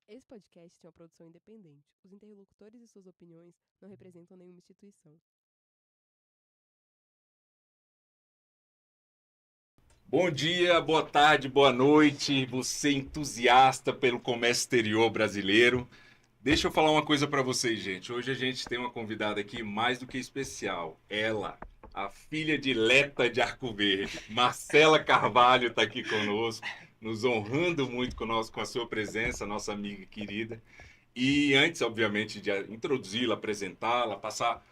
Esse podcast é uma produção independente. Os interlocutores e suas opiniões não representam nenhuma instituição. Bom dia, boa tarde, boa noite, você entusiasta pelo comércio exterior brasileiro. Deixa eu falar uma coisa para vocês, gente. Hoje a gente tem uma convidada aqui mais do que especial. Ela, a filha dileta de Arco Verde, Marcela Carvalho, está aqui conosco, nos honrando muito com a sua presença, nossa amiga querida. E antes, obviamente, de introduzi-la, apresentá-la, passar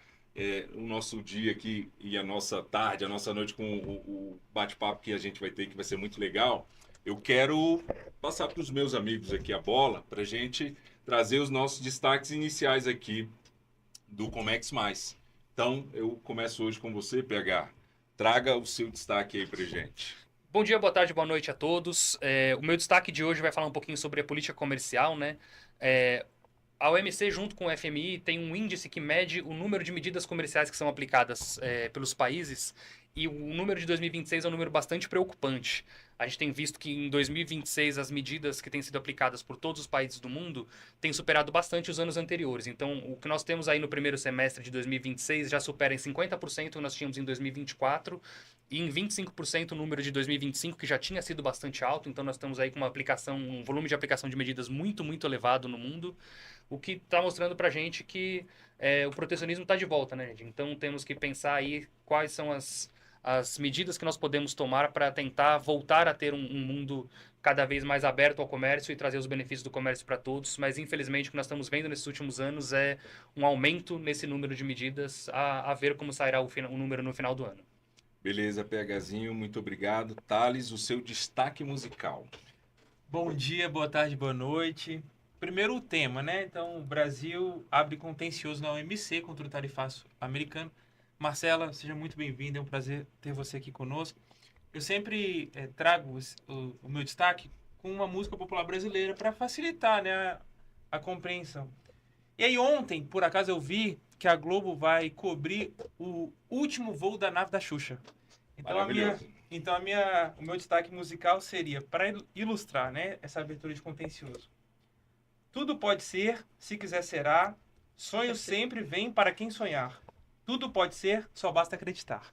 o nosso dia aqui e a nossa tarde, a nossa noite com o bate-papo que a gente vai ter, que vai ser muito legal, eu quero passar para os meus amigos aqui a bola para a gente trazer os nossos destaques iniciais aqui do Comex Mais. Então, eu começo hoje com você, PH. Traga o seu destaque aí para gente. Bom dia, boa tarde, boa noite a todos. O meu destaque de hoje vai falar um pouquinho sobre a política comercial, né? A OMC, junto com o FMI, tem um índice que mede o número de medidas comerciais que são aplicadas pelos países, e o número de 2026 é um número bastante preocupante. A gente tem visto que em 2026 as medidas que têm sido aplicadas por todos os países do mundo têm superado bastante os anos anteriores. Então, o que nós temos aí no primeiro semestre de 2026 já supera em 50% o que nós tínhamos em 2024, e em 25% o número de 2025, que já tinha sido bastante alto. Então, nós estamos aí com um volume de aplicação de medidas muito, muito elevado no mundo, o que está mostrando para a gente que o protecionismo está de volta, né, gente? Então temos que pensar aí quais são as medidas que nós podemos tomar para tentar voltar a ter um mundo cada vez mais aberto ao comércio e trazer os benefícios do comércio para todos. Mas infelizmente o que nós estamos vendo nesses últimos anos é um aumento nesse número de medidas, a ver como sairá o número no final do ano. Beleza, PHzinho, muito obrigado. Thales, o seu destaque musical. Bom dia, boa tarde, boa noite. Primeiro o tema, né? Então, o Brasil abre contencioso na OMC contra o tarifaço americano. Marcela, seja muito bem-vinda, é um prazer ter você aqui conosco. Eu sempre trago o meu destaque com uma música popular brasileira para facilitar, né, a compreensão. E aí ontem, por acaso, eu vi que a Globo vai cobrir o último voo da nave da Xuxa. Então, o meu destaque musical seria, para ilustrar, né, essa abertura de contencioso. Tudo pode ser, se quiser será. Sonho sempre vem para quem sonhar. Tudo pode ser, só basta acreditar.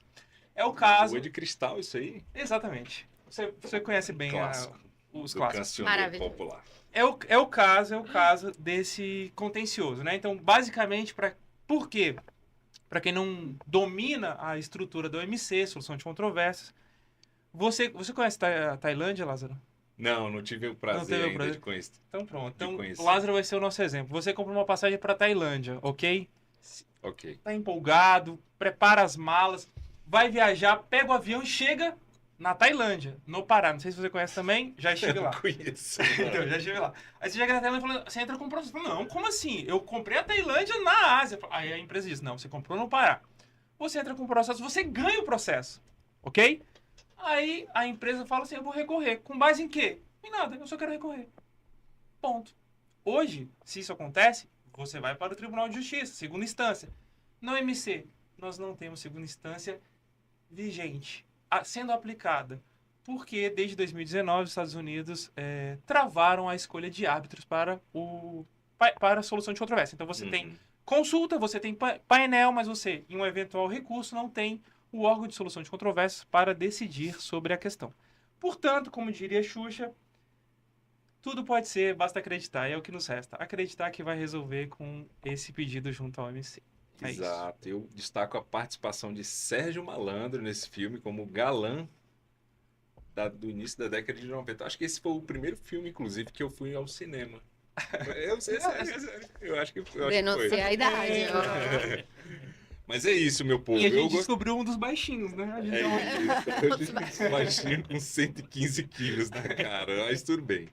É o caso... Lua de Cristal, isso aí? Exatamente. Você conhece bem os do clássicos. cancioneiro popular. É o caso desse contencioso, né? Então, basicamente, por quê? Para quem não domina a estrutura da OMC, solução de controvérsias, você conhece a Tailândia, Lázaro? Não tive o prazer ainda de conhecer. Então pronto. Então o Lázaro vai ser o nosso exemplo. Você compra uma passagem para Tailândia, ok? Ok. Tá empolgado, prepara as malas, vai viajar, pega o avião e chega na Tailândia, no Pará. Não sei se você conhece também, já chega lá. Eu conheço. Então, já chega lá. Aí você chega na Tailândia e você entra com o processo. Não, como assim? Eu comprei a Tailândia na Ásia. Aí a empresa diz, não, você comprou no Pará. Você entra com o processo, você ganha o processo, ok? Aí a empresa fala assim, eu vou recorrer. Com base em quê? Em nada, eu só quero recorrer. Ponto. Hoje, se isso acontece, você vai para o Tribunal de Justiça, segunda instância. Na OMC, nós não temos segunda instância vigente, sendo aplicada. Porque desde 2019 os Estados Unidos travaram a escolha de árbitros para a solução de controvérsia. Então você tem consulta, você tem painel, mas você, em um eventual recurso, não tem o órgão de solução de controvérsias para decidir sobre a questão. Portanto, como diria Xuxa, tudo pode ser, basta acreditar. É o que nos resta. Acreditar que vai resolver com esse pedido junto ao OMC. Exato. Isso. Eu destaco a participação de Sérgio Malandro nesse filme como galã do início da década de 90. Acho que esse foi o primeiro filme, inclusive, que eu fui ao cinema. Eu sei, eu acho que foi. Denunciar a idade. Mas é isso, meu povo. E a gente descobriu um dos baixinhos, né? Eu descobri um baixinho com 115 quilos na cara, mas tudo bem.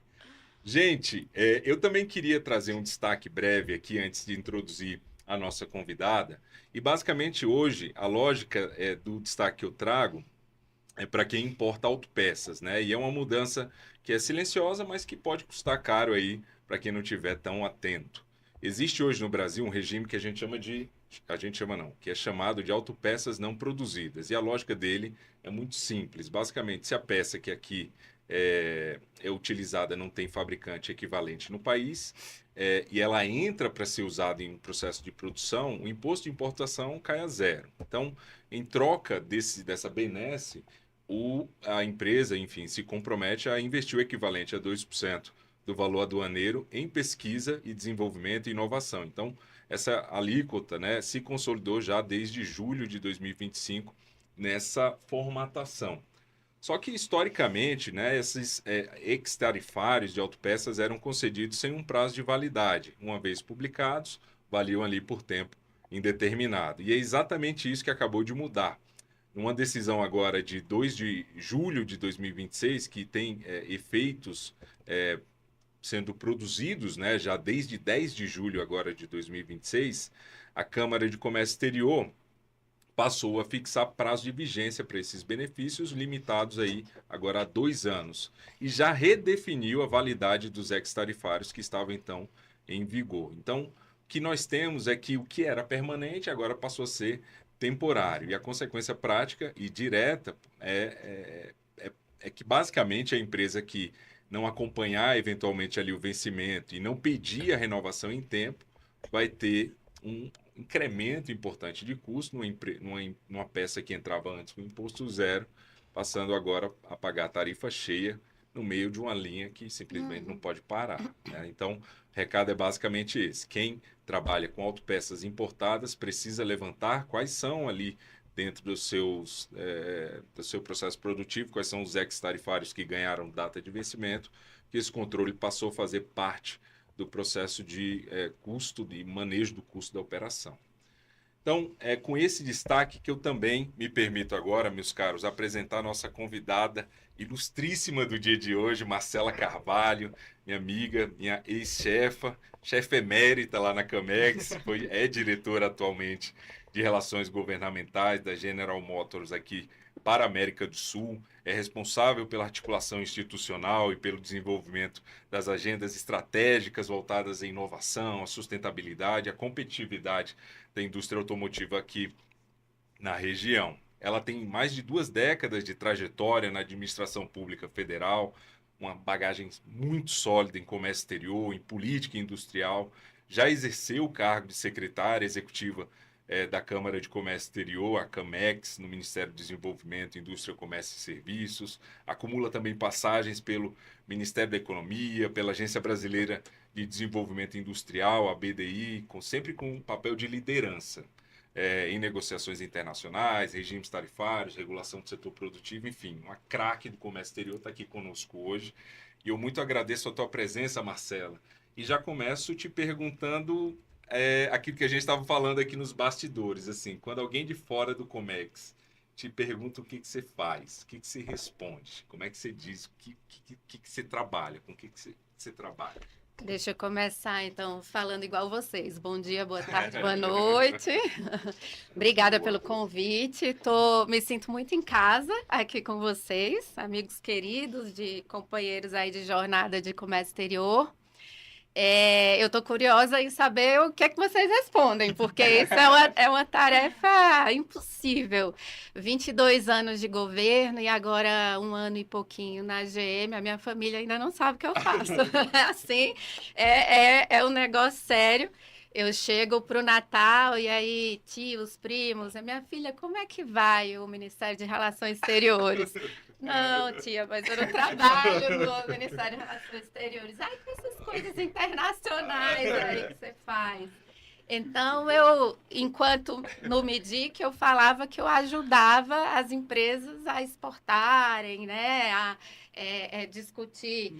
Gente, eu também queria trazer um destaque breve aqui antes de introduzir a nossa convidada. E basicamente hoje a lógica do destaque que eu trago é para quem importa autopeças, né? E é uma mudança que é silenciosa, mas que pode custar caro aí para quem não estiver tão atento. Existe hoje no Brasil um regime que que é chamado de autopeças não produzidas. E a lógica dele é muito simples. Basicamente, se a peça que aqui é utilizada, não tem fabricante equivalente no país, e ela entra para ser usada em um processo de produção, o imposto de importação cai a zero. Então, em troca dessa benesse, a empresa, enfim, se compromete a investir o equivalente a 2% do valor aduaneiro em pesquisa e desenvolvimento e inovação. Então, essa alíquota, né, se consolidou já desde julho de 2025 nessa formatação. Só que, historicamente, né, esses ex-tarifários de autopeças eram concedidos sem um prazo de validade. Uma vez publicados, valiam ali por tempo indeterminado. E é exatamente isso que acabou de mudar. Numa decisão agora de 2 de julho de 2026, que tem efeitos sendo produzidos, né, já desde 10 de julho agora de 2026, a Câmara de Comércio Exterior passou a fixar prazo de vigência para esses benefícios, limitados aí agora a 2 anos. E já redefiniu a validade dos ex-tarifários que estavam, então, em vigor. Então, o que nós temos é que o que era permanente agora passou a ser temporário. E a consequência prática e direta é que, basicamente, a empresa que não acompanhar, eventualmente, ali o vencimento e não pedir a renovação em tempo, vai ter um incremento importante de custo numa peça que entrava antes com imposto zero, passando agora a pagar a tarifa cheia no meio de uma linha que simplesmente não pode parar, né? Então, o recado é basicamente esse. Quem trabalha com autopeças importadas precisa levantar quais são ali dentro do seu processo produtivo, quais são os ex-tarifários que ganharam data de vencimento, que esse controle passou a fazer parte do processo de custo, de manejo do custo da operação. Então, é com esse destaque que eu também me permito agora, meus caros, apresentar a nossa convidada ilustríssima do dia de hoje, Marcela Carvalho, minha amiga, minha ex-chefa, chefe emérita lá na Camex, é diretora atualmente de Relações Governamentais da General Motors aqui para a América do Sul, é responsável pela articulação institucional e pelo desenvolvimento das agendas estratégicas voltadas à inovação, à sustentabilidade, à competitividade da indústria automotiva aqui na região. Ela tem mais de 2 décadas de trajetória na administração pública federal, uma bagagem muito sólida em comércio exterior, em política industrial, já exerceu o cargo de secretária executiva da Câmara de Comércio Exterior, a Camex, no Ministério do Desenvolvimento, Indústria, Comércio e Serviços. Acumula também passagens pelo Ministério da Economia, pela Agência Brasileira de Desenvolvimento Industrial, a BDI, sempre com um papel de liderança em negociações internacionais, regimes tarifários, regulação do setor produtivo, enfim, uma craque do comércio exterior está aqui conosco hoje. E eu muito agradeço a tua presença, Marcela. E já começo te perguntando aquilo que a gente estava falando aqui nos bastidores, assim, quando alguém de fora do Comex te pergunta o que você faz, o que você responde, como é que você diz, o que você trabalha, com o que você trabalha? Deixa eu começar, então, falando igual vocês. Bom dia, boa tarde, boa noite. Obrigada pelo convite. Me sinto muito em casa aqui com vocês, amigos queridos, companheiros aí de jornada de comércio exterior. Eu estou curiosa em saber o que é que vocês respondem, porque isso é uma tarefa impossível. 22 anos de governo e agora 1 ano e pouquinho na GM, a minha família ainda não sabe o que eu faço. Assim, é um negócio sério. Eu chego para o Natal e aí tios, primos, a minha filha, como é que vai o Ministério de Relações Exteriores? Não, tia, mas eu não trabalho no Ministério de Relações Exteriores. Ai, com essas coisas internacionais aí que você faz. Então, enquanto no MIDIC, eu falava que eu ajudava as empresas a exportarem, né, a discutir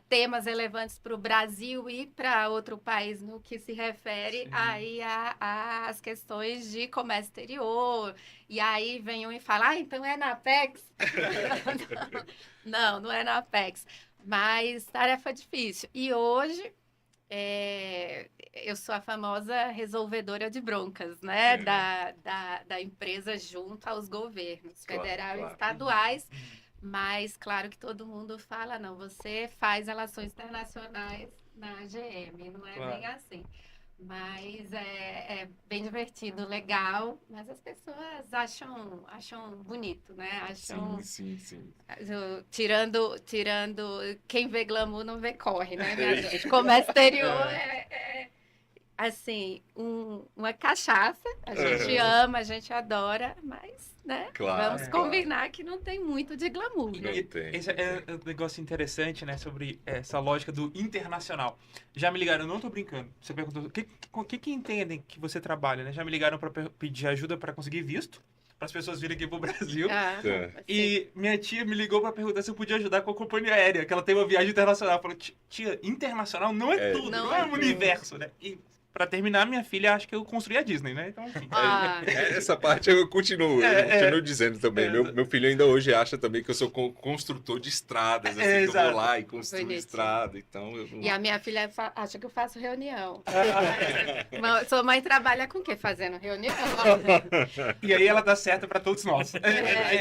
temas relevantes para o Brasil e para outro país no que se refere aí às questões de comércio exterior. E aí vem um e fala, então é na Apex? Não é na Apex. Mas tarefa difícil. E hoje eu sou a famosa resolvedora de broncas, né? Da empresa junto aos governos federal e estaduais. Mas, claro que todo mundo fala, não, você faz relações internacionais na GM, não é bem assim. Mas é bem divertido, legal, mas as pessoas acham bonito, né? Acham, Sim. tirando quem vê glamour não vê corre, né, minha gente? Comércio exterior assim, uma cachaça, a gente ama, a gente adora, mas, né, Claro, vamos claro. combinar que não tem muito de glamour, Não né? tem. Esse é um negócio interessante, né, sobre essa lógica do internacional. Já me ligaram, eu não tô brincando. Você perguntou, o que entendem que você trabalha, né? Já me ligaram para pedir ajuda para conseguir visto, para as pessoas virem aqui pro Brasil. Ah, Tá. sim. E minha tia me ligou para perguntar se eu podia ajudar com a companhia aérea, que ela tem uma viagem internacional. Eu falei, tia, internacional não é tudo, Não não é é um tudo. universo, né? E para terminar, minha filha acha que eu construí a Disney, né? Então, enfim. Ah, Essa parte eu continuo dizendo também. Meu filho ainda hoje acha também que eu sou construtor de estradas, assim, que eu exato. vou lá e construo Bonitinho. estrada. Então, eu não... e a minha filha acha que eu faço reunião. Sua mãe trabalha com o quê? Fazendo reunião. E aí ela tá certa para todos nós.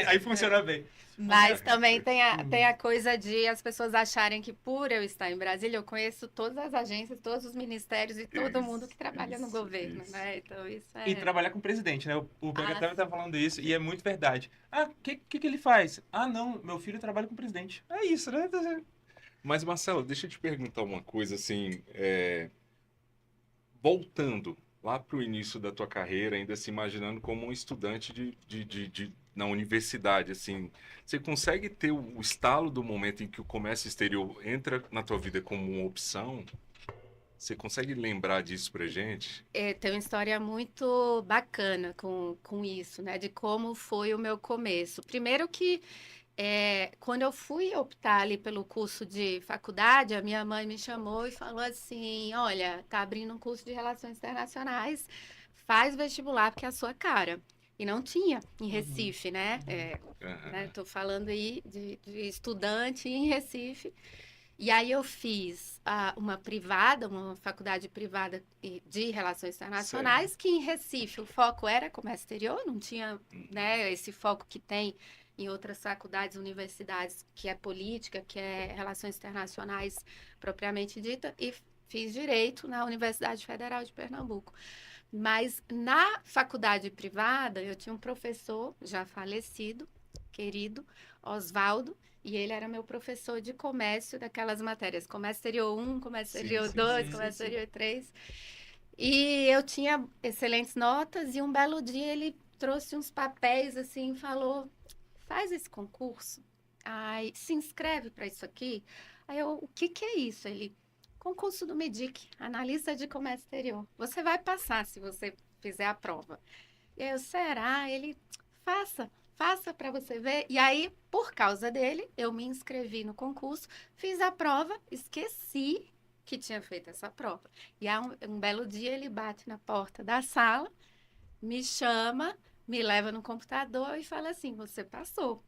Aí funciona bem. Mas também tem a coisa de as pessoas acharem que por eu estar em Brasília, eu conheço todas as agências, todos os ministérios e todo mundo que trabalha no governo, isso. né? Então isso E é... trabalhar com o presidente, né? O Pega Ah, também tá falando isso, e é muito verdade. Ah, o que ele faz? Ah, não, meu filho trabalha com o presidente. É isso, né? Mas, Marcelo, deixa eu te perguntar uma coisa, assim, voltando lá para o início da tua carreira, ainda se imaginando como um estudante na universidade, assim, você consegue ter o estalo do momento em que o comércio exterior entra na tua vida como uma opção? Você consegue lembrar disso pra gente? Tem uma história muito bacana com isso, né? De como foi o meu começo. Primeiro que quando eu fui optar ali pelo curso de faculdade, a minha mãe me chamou e falou assim, olha, tá abrindo um curso de Relações Internacionais, faz vestibular porque é a sua cara. E não tinha em Recife, né? Tô falando aí de estudante em Recife. E aí eu fiz uma faculdade privada de Relações Internacionais, que em Recife o foco era comércio exterior, não tinha, né, esse foco que tem em outras faculdades, universidades, que é política, que é Relações Internacionais propriamente dita, e fiz Direito na Universidade Federal de Pernambuco. Mas na faculdade privada, eu tinha um professor já falecido, querido, Oswaldo, e ele era meu professor de comércio daquelas matérias, comércio exterior 1, comércio exterior 2, comércio exterior 3. E eu tinha excelentes notas e um belo dia ele trouxe uns papéis assim e falou, faz esse concurso, aí se inscreve para isso aqui. Aí eu, o que é isso? Ele, concurso do MEDIC, analista de comércio exterior. Você vai passar se você fizer a prova. E aí eu, será? Ele, faça para você ver. E aí, por causa dele, eu me inscrevi no concurso, fiz a prova, esqueci que tinha feito essa prova. E aí, um belo dia, ele bate na porta da sala, me chama, me leva no computador e fala assim, você passou.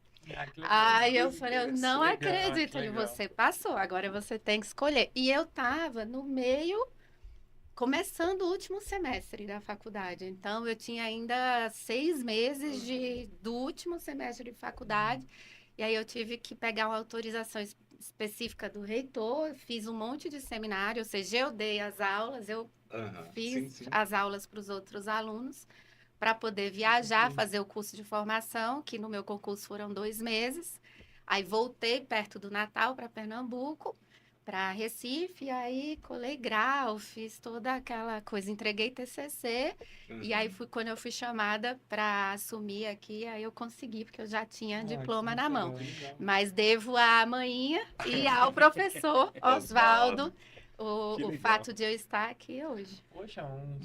Aí eu falei, eu não acredito. Ele, você passou, agora você tem que escolher. E eu estava no meio... começando o último semestre da faculdade. Então, eu tinha ainda 6 meses do último semestre de faculdade. E aí, eu tive que pegar uma autorização específica do reitor. Fiz um monte de seminário, ou seja, eu dei as aulas, eu fiz as aulas para os outros alunos para poder viajar, fazer o curso de formação, que no meu concurso foram 2 meses. Aí, voltei perto do Natal para Pernambuco, para Recife, e aí colei grau, fiz toda aquela coisa, entreguei TCC, e aí quando eu fui chamada para assumir aqui, aí eu consegui, porque eu já tinha diploma na mão. Mas devo à manhinha e ao professor Oswaldo o fato de eu estar aqui hoje. Poxa, um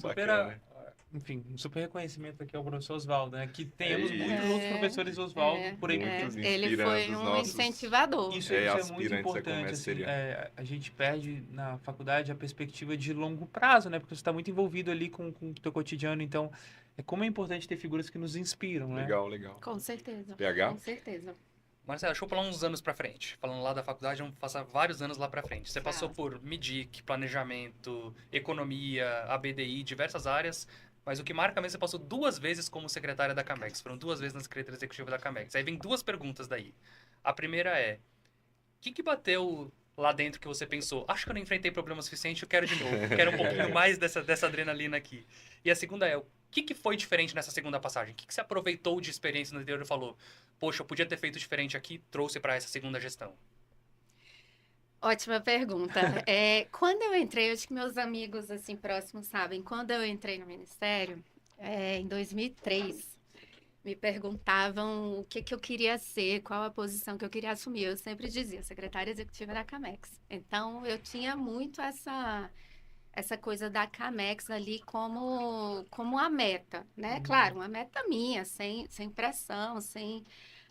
super reconhecimento aqui ao professor Oswaldo, né? Que temos muitos outros professores Oswaldo por aí. Ele foi um incentivador. Isso é muito importante. Assim, a gente perde na faculdade a perspectiva de longo prazo, né? Porque você está muito envolvido ali com o teu cotidiano. Então, como é importante ter figuras que nos inspiram, né? Legal. Com certeza. PH? Com certeza. Marcelo, deixa eu falar uns anos pra frente. Falando lá da faculdade, vamos passar vários anos lá pra frente. Você passou por MEDIC, planejamento, economia, ABDI, diversas áreas. Mas o que marca mesmo, você passou 2 vezes como secretária da Camex. Foram 2 vezes na Secretaria Executiva da Camex. Aí vem 2 perguntas daí. A primeira é, o que bateu lá dentro que você pensou, acho que eu não enfrentei problema suficiente, eu quero de novo, eu quero um pouquinho mais dessa adrenalina aqui. E a segunda é, o que foi diferente nessa segunda passagem? O que você aproveitou de experiência no interior e falou, poxa, eu podia ter feito diferente aqui, trouxe para essa segunda gestão? Ótima pergunta. Quando eu entrei, acho que meus amigos assim próximos sabem, quando eu entrei no Ministério, em 2003, me perguntavam o que eu queria ser, qual a posição que eu queria assumir. Eu sempre dizia, secretária executiva da Camex. Então, eu tinha muito essa coisa da Camex ali como a meta, né? Claro, uma meta minha, sem pressão,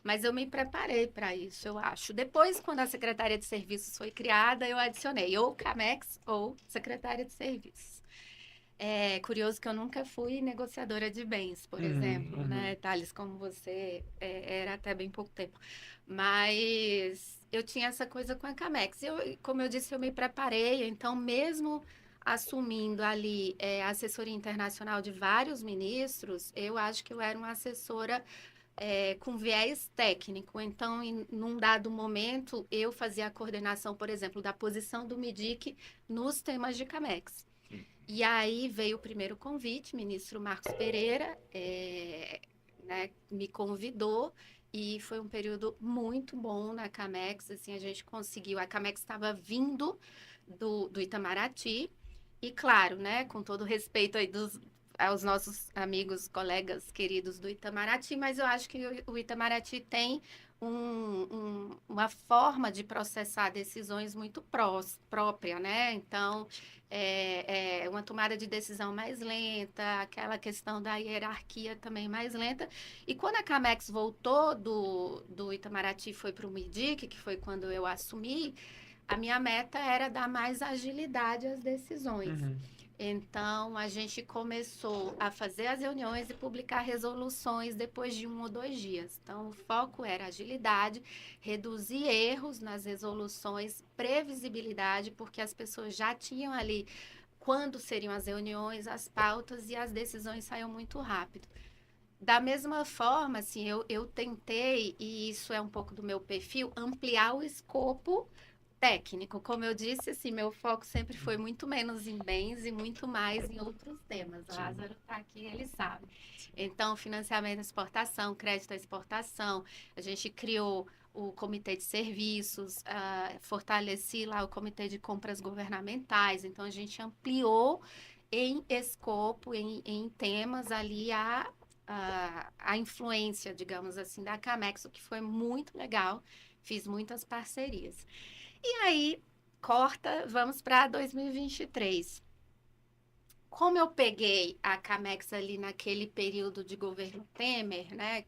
Mas eu me preparei para isso, eu acho. Depois, quando a Secretaria de Serviços foi criada, eu adicionei ou Camex ou Secretaria de Serviços. É curioso que eu nunca fui negociadora de bens, por exemplo, né, Thales, como você era até bem pouco tempo. Mas eu tinha essa coisa com a Camex. Como eu disse, eu me preparei, então mesmo assumindo ali a assessoria internacional de vários ministros, eu acho que eu era uma assessora com viés técnico. Então, num dado momento, eu fazia a coordenação, por exemplo, da posição do MIDIC nos temas de Camex. E aí veio o primeiro convite, o ministro Marcos Pereira né, me convidou e foi um período muito bom na Camex, assim, a gente conseguiu, a Camex estava vindo do Itamaraty e claro, né, com todo respeito aí aos nossos amigos, colegas queridos do Itamaraty, mas eu acho que o Itamaraty tem uma forma de processar decisões muito própria, né? Então, uma tomada de decisão mais lenta, aquela questão da hierarquia também mais lenta. E quando a Camex voltou do Itamaraty e foi para o MIDIC, que foi quando eu assumi, a minha meta era dar mais agilidade às decisões. Então, a gente começou a fazer as reuniões e publicar resoluções depois de 1 ou 2 dias. Então, o foco era agilidade, reduzir erros nas resoluções, previsibilidade, porque as pessoas já tinham ali quando seriam as reuniões, as pautas e as decisões saíam muito rápido. Da mesma forma, assim, eu tentei, e isso é um pouco do meu perfil, ampliar o escopo técnico. Como eu disse, assim, meu foco sempre foi muito menos em bens e muito mais em outros temas. O Lázaro está aqui, ele sabe. Então, financiamento à exportação, crédito à exportação, a gente criou o comitê de serviços, fortaleci lá o comitê de compras governamentais, então a gente ampliou em escopo, em temas ali a influência, digamos assim, da Camex, o que foi muito legal, fiz muitas parcerias. E aí, vamos para 2023. Como eu peguei a Camex ali naquele período de governo Temer, né?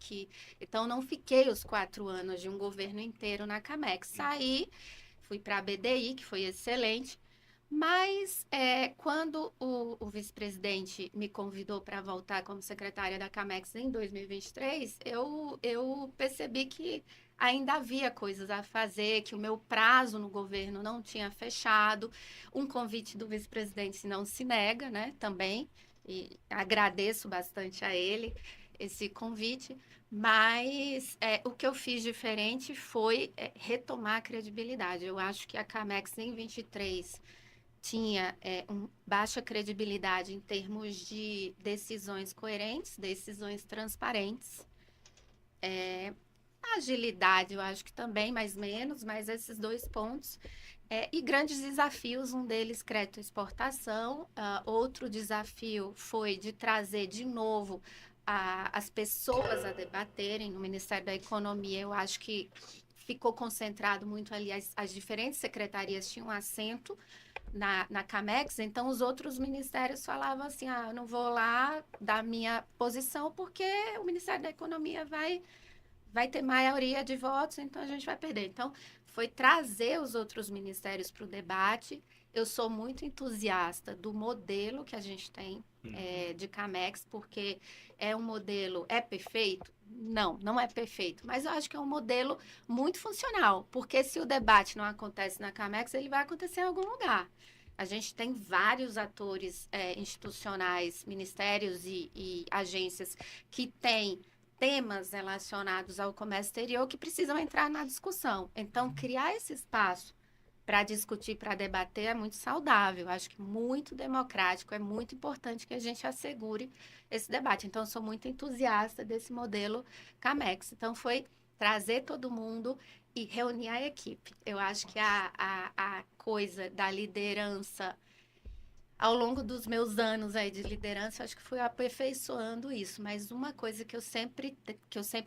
Então, não fiquei os 4 anos de um governo inteiro na Camex. Saí, fui para a BDI, que foi excelente. Mas, quando o vice-presidente me convidou para voltar como secretária da Camex em 2023, eu percebi que ainda havia coisas a fazer, que o meu prazo no governo não tinha fechado. Um convite do vice-presidente não se nega, né, também, e agradeço bastante a ele esse convite, mas o que eu fiz diferente foi retomar a credibilidade. Eu acho que a Camex em 23 tinha baixa credibilidade em termos de decisões coerentes, decisões transparentes, agilidade, eu acho que também, mais menos, mas esses 2 pontos. E grandes desafios, um deles, crédito à exportação. Outro desafio foi de trazer de novo as pessoas a debaterem no Ministério da Economia. Eu acho que ficou concentrado muito ali, as diferentes secretarias tinham assento na Camex, então os outros ministérios falavam assim, eu não vou lá dar minha posição porque o Ministério da Economia vai ter maioria de votos, então a gente vai perder. Então, foi trazer os outros ministérios para o debate. Eu sou muito entusiasta do modelo que a gente tem de Camex, porque é um modelo... É perfeito? Não é perfeito. Mas eu acho que é um modelo muito funcional, porque se o debate não acontece na Camex, ele vai acontecer em algum lugar. A gente tem vários atores institucionais, ministérios e agências que têm temas relacionados ao comércio exterior que precisam entrar na discussão. Então, criar esse espaço para discutir, para debater, é muito saudável. Acho que muito democrático, é muito importante que a gente assegure esse debate. Então, eu sou muito entusiasta desse modelo CAMEX. Então, foi trazer todo mundo e reunir a equipe. Eu acho que a coisa da liderança, ao longo dos meus anos aí de liderança, eu acho que fui aperfeiçoando isso. Mas uma coisa que eu sempre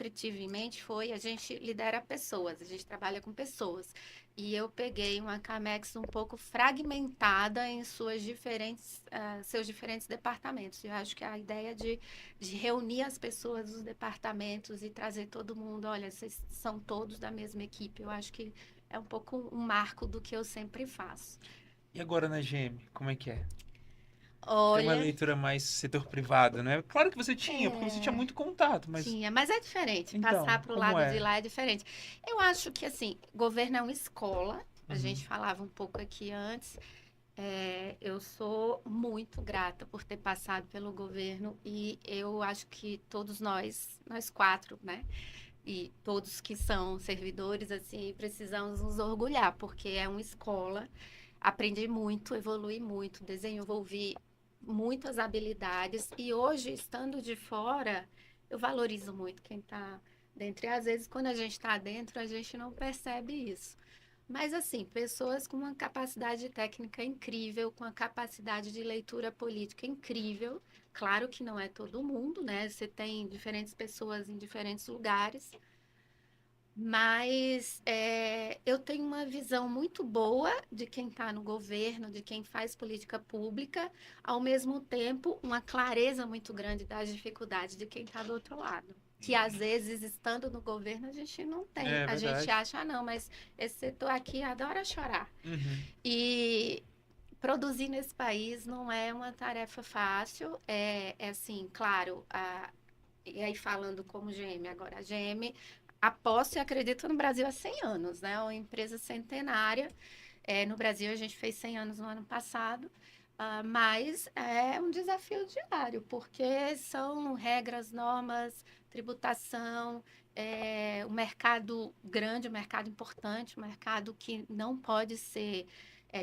tive em mente foi a gente lidera pessoas, a gente trabalha com pessoas. E eu peguei uma Camex um pouco fragmentada em seus diferentes departamentos. Eu acho que a ideia de reunir as pessoas dos departamentos e trazer todo mundo, olha, vocês são todos da mesma equipe, eu acho que é um pouco um marco do que eu sempre faço. E agora na GM, como é que é? Tem uma Olha, leitura mais setor privado, né? Claro que você tinha, porque você tinha muito contato, mas tinha, mas é diferente. Então, Passar para o como lado é? de lá é diferente. Eu acho que, assim, governo é uma escola. A Uhum. gente falava um pouco aqui antes. Eu sou muito grata por ter passado pelo governo e eu acho que todos nós quatro, né? E todos que são servidores, assim, precisamos nos orgulhar, porque é uma escola. Aprendi muito, evolui muito, desenvolvi muitas habilidades e hoje, estando de fora, eu valorizo muito quem está dentro. E às vezes, quando a gente está dentro, a gente não percebe isso. Mas, assim, pessoas com uma capacidade técnica incrível, com a capacidade de leitura política incrível. Claro que não é todo mundo, né? Você tem diferentes pessoas em diferentes lugares. Mas eu tenho uma visão muito boa de quem está no governo, de quem faz política pública, ao mesmo tempo, uma clareza muito grande das dificuldades de quem está do outro lado. Que às vezes, estando no governo, a gente não tem. É A gente verdade. acha, não, mas esse setor aqui adora chorar. Uhum. E produzir nesse país não é uma tarefa fácil. É assim, claro, e aí falando como GM, agora a GM aposto e acredito no Brasil há 100 anos, né? É uma empresa centenária. No Brasil, a gente fez 100 anos no ano passado, mas é um desafio diário, porque são regras, normas, tributação, um mercado grande, um mercado importante, um mercado que não pode ser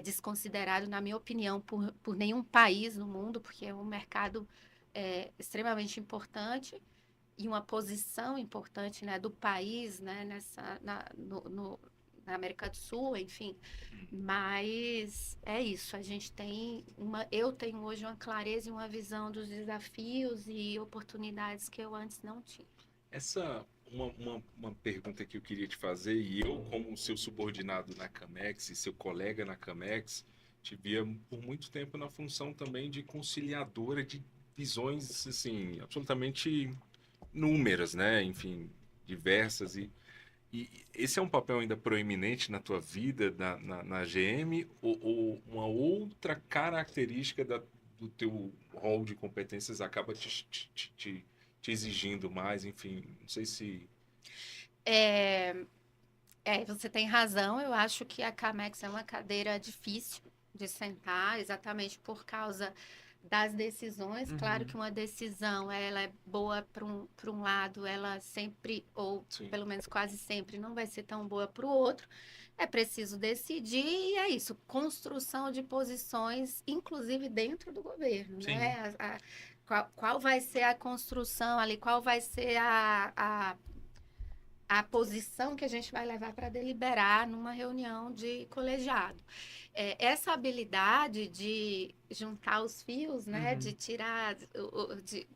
desconsiderado, na minha opinião, por nenhum país no mundo, porque é um mercado extremamente importante e uma posição importante, né, do país, né, na América do Sul, enfim. Mas é isso, eu tenho hoje uma clareza e uma visão dos desafios e oportunidades que eu antes não tinha. Uma pergunta que eu queria te fazer, e eu, como seu subordinado na Camex e seu colega na Camex, te via por muito tempo na função também de conciliadora de visões, assim, absolutamente inúmeras, né? Enfim, diversas. E esse é um papel ainda proeminente na tua vida, na GM, ou uma outra característica do teu rol de competências acaba te exigindo mais, enfim, não sei se... Você tem razão, eu acho que a Camex é uma cadeira difícil de sentar, exatamente por causa das decisões. Claro que uma decisão, ela é boa para um lado, ela sempre, ou Sim. pelo menos quase sempre, não vai ser tão boa para o outro. É preciso decidir e é isso, construção de posições, inclusive dentro do governo, Sim. né? Qual vai ser a construção ali, qual vai ser a posição que a gente vai levar para deliberar numa reunião de colegiado. Essa habilidade de juntar os fios, né, de tirar, de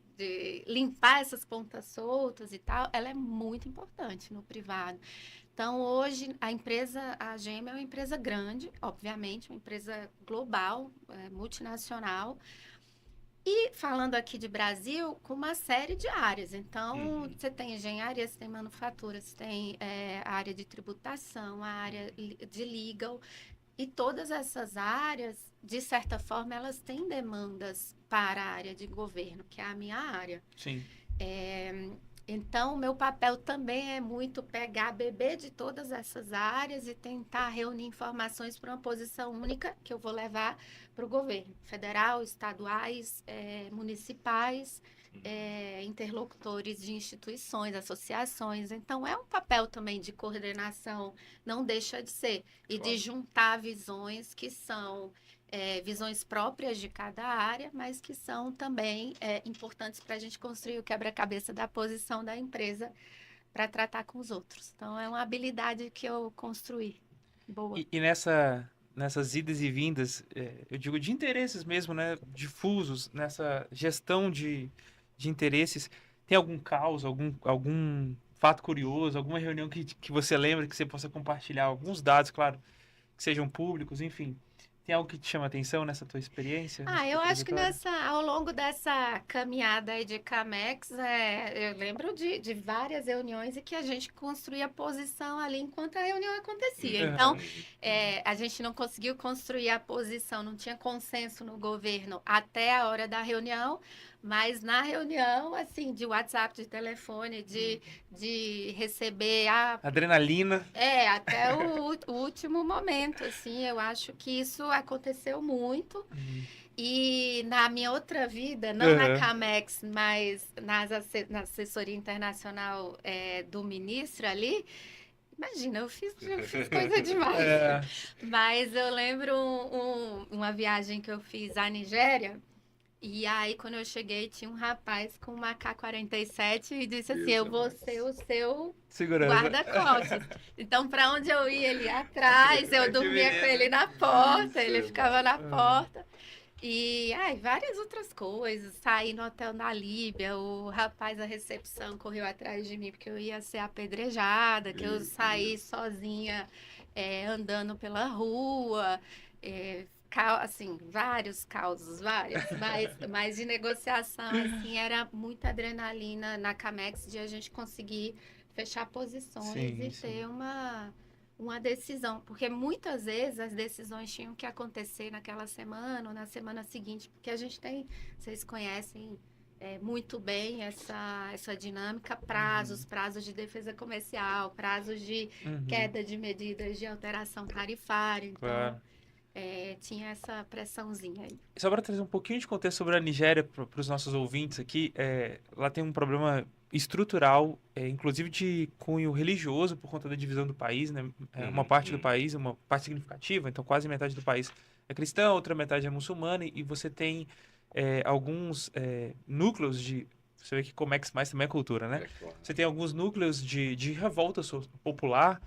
limpar essas pontas soltas e tal, ela é muito importante no privado. Então, hoje, a GM é uma empresa grande, obviamente, uma empresa global, multinacional, e falando aqui de Brasil, com uma série de áreas. Então, você tem engenharia, você tem manufatura, você tem a área de tributação, a área de legal. E todas essas áreas, de certa forma, elas têm demandas para a área de governo, que é a minha área. Sim. Então, o meu papel também é muito beber de todas essas áreas e tentar reunir informações para uma posição única que eu vou levar para o governo federal, estaduais, municipais interlocutores de instituições, associações. Então, é um papel também de coordenação, não deixa de ser, e de juntar visões que são visões próprias de cada área, mas que são também importantes para a gente construir o quebra-cabeça da posição da empresa para tratar com os outros. Então, é uma habilidade que eu construí. Boa. E nessas idas e vindas, eu digo de interesses mesmo, né? Difusos, nessa gestão de interesses, tem algum caos, algum fato curioso, alguma reunião que você lembra, que você possa compartilhar alguns dados, claro, que sejam públicos, enfim. Tem algo que te chama atenção nessa tua experiência? Eu acho que ao longo dessa caminhada aí de Camex, eu lembro de várias reuniões e que a gente construía posição ali enquanto a reunião acontecia. Então, a gente não conseguiu construir a posição, não tinha consenso no governo até a hora da reunião, mas na reunião, assim, de WhatsApp, de telefone, de receber adrenalina. Até o último momento, assim, eu acho que isso aconteceu muito. E na minha outra vida, não na Camex, mas na assessoria internacional do ministro ali, imagina, eu fiz coisa demais. Mas eu lembro uma viagem que eu fiz à Nigéria. E aí, quando eu cheguei, tinha um rapaz com uma AK-47 e disse assim, eu vou ser o seu guarda-costas. Então, para onde eu ia, ele ia atrás, eu dormia com ele na porta, ele ficava na porta. E várias outras coisas. Saí no hotel na Líbia, o rapaz da recepção correu atrás de mim porque eu ia ser apedrejada, que eu saí sozinha andando pela rua. Assim, vários causos, mas de negociação, assim, era muita adrenalina na Camex de a gente conseguir fechar posições e ter uma decisão, porque muitas vezes as decisões tinham que acontecer naquela semana ou na semana seguinte, porque a gente tem, vocês conhecem muito bem essa dinâmica, prazos de defesa comercial, prazos de queda de medidas de alteração tarifária, então... tinha essa pressãozinha aí. Só para trazer um pouquinho de contexto sobre a Nigéria para os nossos ouvintes aqui, lá tem um problema estrutural, inclusive de cunho religioso, por conta da divisão do país, né? Uma parte do país, uma parte significativa, então quase metade do país é cristã, outra metade é muçulmana, e você tem alguns núcleos de... Você vê que Comex mais também é cultura, né? Claro. Você tem alguns núcleos de revolta popular,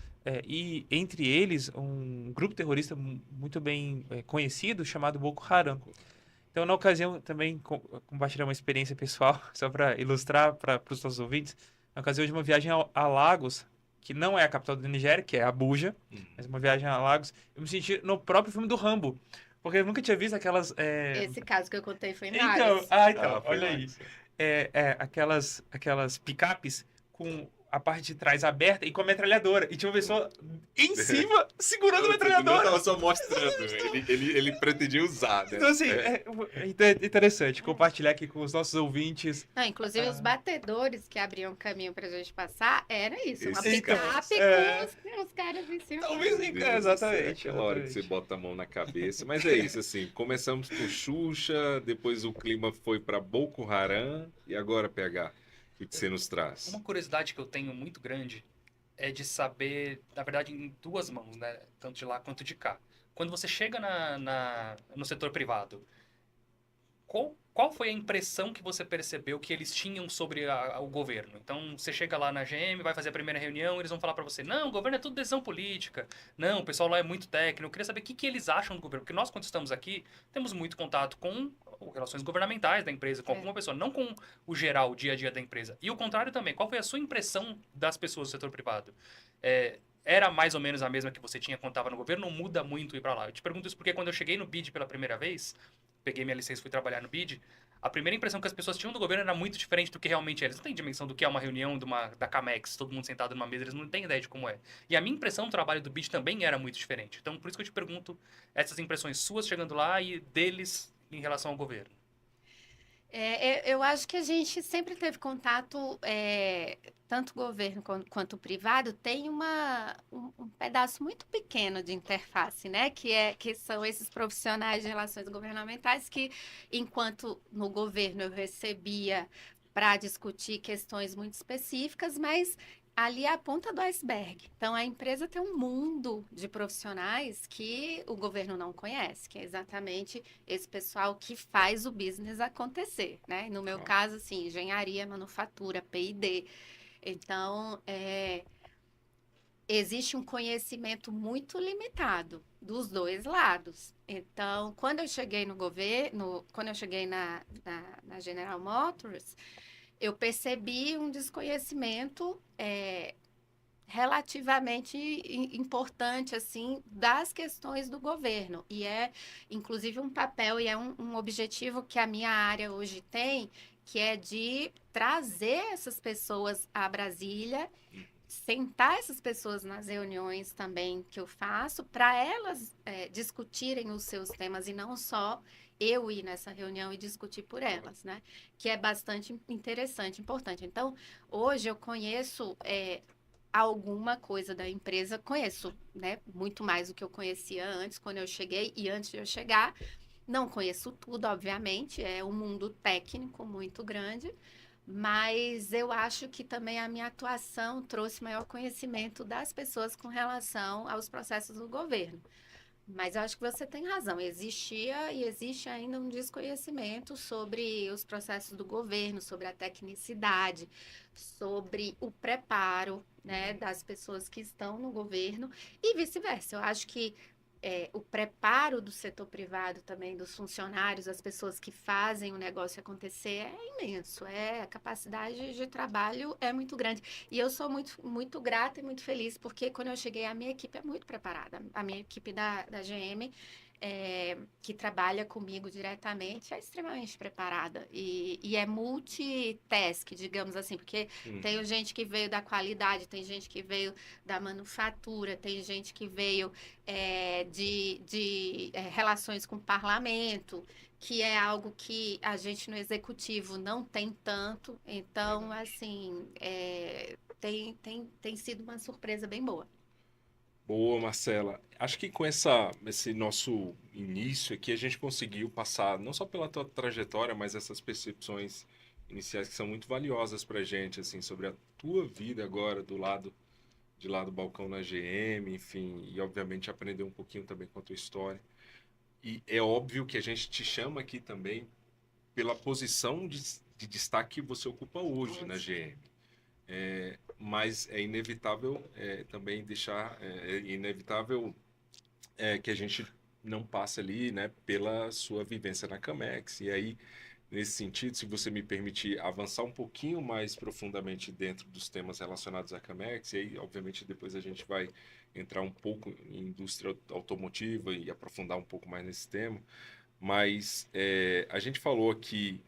e entre eles um grupo terrorista muito bem conhecido chamado Boko Haram. Então, na ocasião, também compartilhar uma experiência pessoal, só para ilustrar para os nossos ouvintes, na ocasião de uma viagem a Lagos, que não é a capital da Nigéria, que é Abuja, mas uma viagem a Lagos, eu me senti no próprio filme do Rambo, porque eu nunca tinha visto aquelas... Esse caso que eu contei foi em Lagos. Lagos. Olha aí. Aquelas picapes com a parte de trás aberta e com a metralhadora. E tinha uma pessoa em cima segurando a metralhadora. Não tava só mostrando. Ele pretendia usar, né? Então, assim, é interessante compartilhar aqui com os nossos ouvintes. Não, inclusive, os batedores que abriam caminho pra gente passar, era isso. Uma Esses picape com os caras em cima. Talvez exatamente. Aquela hora que você bota a mão na cabeça. Mas é isso, assim. Começamos com Xuxa, depois o clima foi pra Boko Haram e agora, PH. O que você nos traz? Uma curiosidade que eu tenho muito grande é de saber, na verdade, em duas mãos, né? Tanto de lá quanto de cá. Quando você chega no setor privado, qual foi a impressão que você percebeu que eles tinham sobre o governo? Então, você chega lá na GM, vai fazer a primeira reunião, eles vão falar para você, não, o governo é tudo decisão política, não, o pessoal lá é muito técnico. Eu queria saber o que eles acham do governo, porque nós, quando estamos aqui, temos muito contato com relações governamentais da empresa, com alguma pessoa, não com o geral, o dia a dia da empresa. E o contrário também, qual foi a sua impressão das pessoas do setor privado? Era mais ou menos a mesma que você tinha quando estava no governo, ou muda muito ir para lá? Eu te pergunto isso porque quando eu cheguei no BID pela primeira vez, peguei minha licença e fui trabalhar no BID, a primeira impressão que as pessoas tinham do governo era muito diferente do que realmente é. Eles não têm dimensão do que é uma reunião da Camex, todo mundo sentado numa mesa, eles não têm ideia de como é. E a minha impressão do trabalho do BID também era muito diferente. Então, por isso que eu te pergunto essas impressões suas chegando lá e deles em relação ao governo. Eu acho que a gente sempre teve contato, tanto o governo quanto o privado, tem um pedaço muito pequeno de interface, né? Que são esses profissionais de relações governamentais que, enquanto no governo eu recebia para discutir questões muito específicas, mas ali é a ponta do iceberg. Então, a empresa tem um mundo de profissionais que o governo não conhece, que é exatamente esse pessoal que faz o business acontecer, né? No meu caso, assim, engenharia, manufatura, P&D. Então, existe um conhecimento muito limitado dos dois lados. Então, quando eu cheguei no governo, quando eu cheguei na General Motors, eu percebi um desconhecimento relativamente importante, assim, das questões do governo. E é, inclusive, um papel e é um objetivo que a minha área hoje tem, que é de trazer essas pessoas a Brasília, sentar essas pessoas nas reuniões também que eu faço, para elas discutirem os seus temas e não só eu ir nessa reunião e discutir por elas, né? Que é bastante interessante, importante. Então, hoje eu conheço alguma coisa da empresa, conheço, né? Muito mais do que eu conhecia antes, quando eu cheguei e antes de eu chegar. Não conheço tudo, obviamente, é um mundo técnico muito grande, mas eu acho que também a minha atuação trouxe maior conhecimento das pessoas com relação aos processos do governo. Mas eu acho que você tem razão, existia e existe ainda um desconhecimento sobre os processos do governo, sobre a tecnicidade, sobre o preparo, né, das pessoas que estão no governo e vice-versa. Eu acho que o preparo do setor privado também, dos funcionários, das pessoas que fazem o negócio acontecer é imenso. A capacidade de trabalho é muito grande. E eu sou muito, muito grata e muito feliz, porque quando eu cheguei, a minha equipe é muito preparada. A minha equipe da GM, que trabalha comigo diretamente, é extremamente preparada. E é multitask, digamos assim, porque tem gente que veio da qualidade, tem gente que veio da manufatura, tem gente que veio de relações com o parlamento, que é algo que a gente no executivo não tem tanto. Então, assim, tem sido uma surpresa bem boa. Boa, Marcela. Acho que com esse nosso início aqui, a gente conseguiu passar, não só pela tua trajetória, mas essas percepções iniciais que são muito valiosas pra gente, assim, sobre a tua vida agora de lá do balcão na GM, enfim, e obviamente aprender um pouquinho também com a tua história. E é óbvio que a gente te chama aqui também pela posição de destaque que você ocupa hoje na GM. Mas é inevitável também deixar, inevitável que a gente não passe ali, né, pela sua vivência na Camex. E aí, nesse sentido, se você me permitir avançar um pouquinho mais profundamente dentro dos temas relacionados à Camex, e aí, obviamente, depois a gente vai entrar um pouco em indústria automotiva e aprofundar um pouco mais nesse tema, mas a gente falou aqui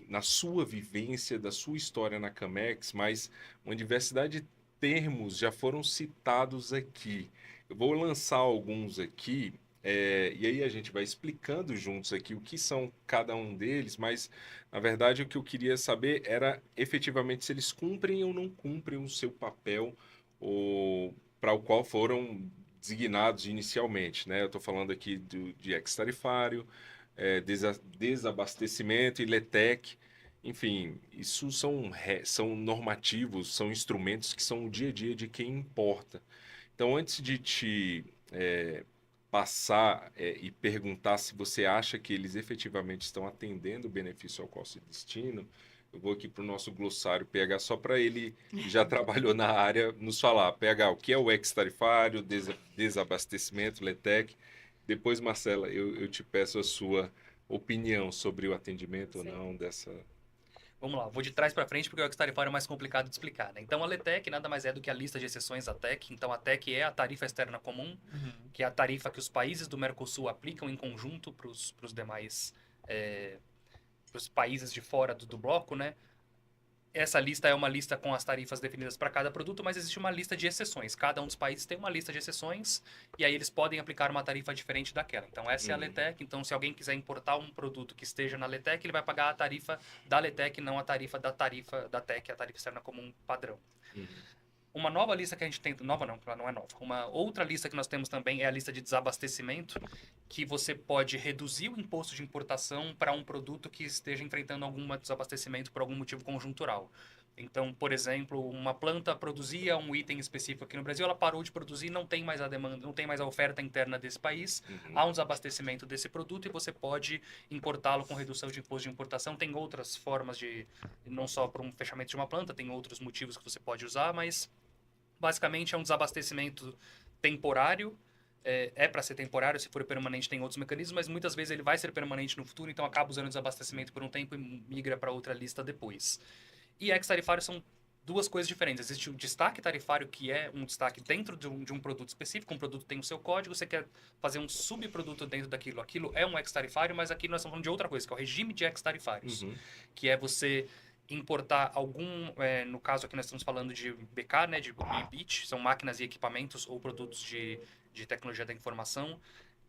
na sua vivência, da sua história na Camex, mas uma diversidade de termos já foram citados aqui. Eu vou lançar alguns aqui, e aí a gente vai explicando juntos aqui o que são cada um deles, mas na verdade o que eu queria saber era efetivamente se eles cumprem ou não cumprem o seu papel ou para o qual foram designados inicialmente, né? Eu estou falando aqui de ex-tarifário, desabastecimento e LETEC. Enfim, isso são normativos, são instrumentos que são o dia a dia de quem importa. Então, antes de te passar e perguntar se você acha que eles efetivamente estão atendendo o benefício ao qual se destinam, eu vou aqui para o nosso glossário PH, só para ele, que já trabalhou na área, nos falar. PH, o que é o ex-tarifário, desabastecimento, LETEC? Depois, Marcela, eu te peço a sua opinião sobre o atendimento ou não dessa... Vamos lá, vou de trás para frente porque o ex-tarifário é mais complicado de explicar, né? Então, a LETEC nada mais é do que a lista de exceções da TEC. Então, a TEC é a tarifa externa comum, que é a tarifa que os países do Mercosul aplicam em conjunto para os demais pros países de fora do bloco, né? Essa lista é uma lista com as tarifas definidas para cada produto, mas existe uma lista de exceções. Cada um dos países tem uma lista de exceções e aí eles podem aplicar uma tarifa diferente daquela. Então, essa é a LETEC. Então, se alguém quiser importar um produto que esteja na LETEC, ele vai pagar a tarifa da LETEC, não a tarifa da TEC, a tarifa externa comum padrão. Uma nova lista que a gente tem, nova não, ela não é nova. Uma outra lista que nós temos também é a lista de desabastecimento, que você pode reduzir o imposto de importação para um produto que esteja enfrentando algum desabastecimento por algum motivo conjuntural. Então, por exemplo, uma planta produzia um item específico aqui no Brasil, ela parou de produzir, não tem mais a demanda, não tem mais a oferta interna desse país, há um desabastecimento desse produto e você pode importá-lo com redução de imposto de importação. Tem outras formas de, não só para um fechamento de uma planta, tem outros motivos que você pode usar, mas basicamente é um desabastecimento temporário. É para ser temporário, se for permanente tem outros mecanismos, mas muitas vezes ele vai ser permanente no futuro, então acaba usando o desabastecimento por um tempo e migra para outra lista depois. E ex-tarifário são duas coisas diferentes. Existe o destaque tarifário, que é um destaque dentro de um produto específico. Um produto tem o seu código, você quer fazer um subproduto dentro daquilo. Aquilo é um ex-tarifário, mas aqui nós estamos falando de outra coisa, que é o regime de ex-tarifários. Que é você importar algum... no caso aqui nós estamos falando de BK, né, de BIT, são máquinas e equipamentos ou produtos de tecnologia da informação,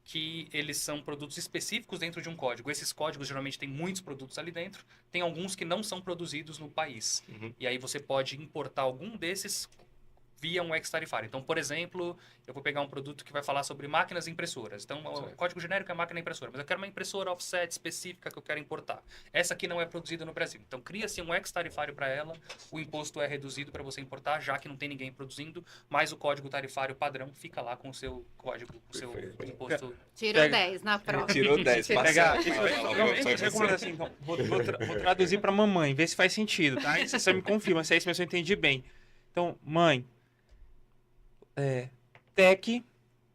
que eles são produtos específicos dentro de um código. Esses códigos geralmente têm muitos produtos ali dentro, tem alguns que não são produzidos no país. E aí você pode importar algum desses via um ex-tarifário. Então, por exemplo, eu vou pegar um produto que vai falar sobre máquinas impressoras. Então, o código genérico é máquina impressora, mas eu quero uma impressora offset específica que eu quero importar. Essa aqui não é produzida no Brasil. Então, cria-se um ex-tarifário para ela, o imposto é reduzido para você importar, já que não tem ninguém produzindo, mas o código tarifário padrão fica lá com o seu código, com o seu imposto. Tirou 10 na prova. Tirou 10. Assim, então, vou traduzir para mamãe, ver se faz sentido, tá? E você me confirma se é isso, mas eu entendi bem. Então, mãe, tech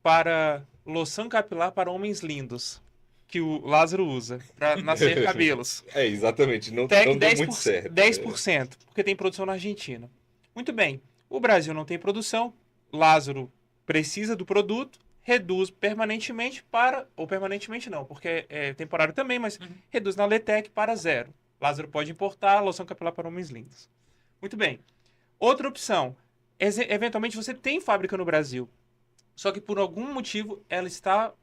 para loção capilar para homens lindos, que o Lázaro usa para nascer cabelos. Exatamente. Não Tech deu muito certo. 10%, porque tem produção na Argentina. Muito bem. O Brasil não tem produção, Lázaro precisa do produto, reduz permanentemente para... Ou permanentemente não, porque é temporário também, mas reduz na Letec para 0. Lázaro pode importar loção capilar para homens lindos. Muito bem. Outra opção. Eventualmente você tem fábrica no Brasil, só que por algum motivo ela está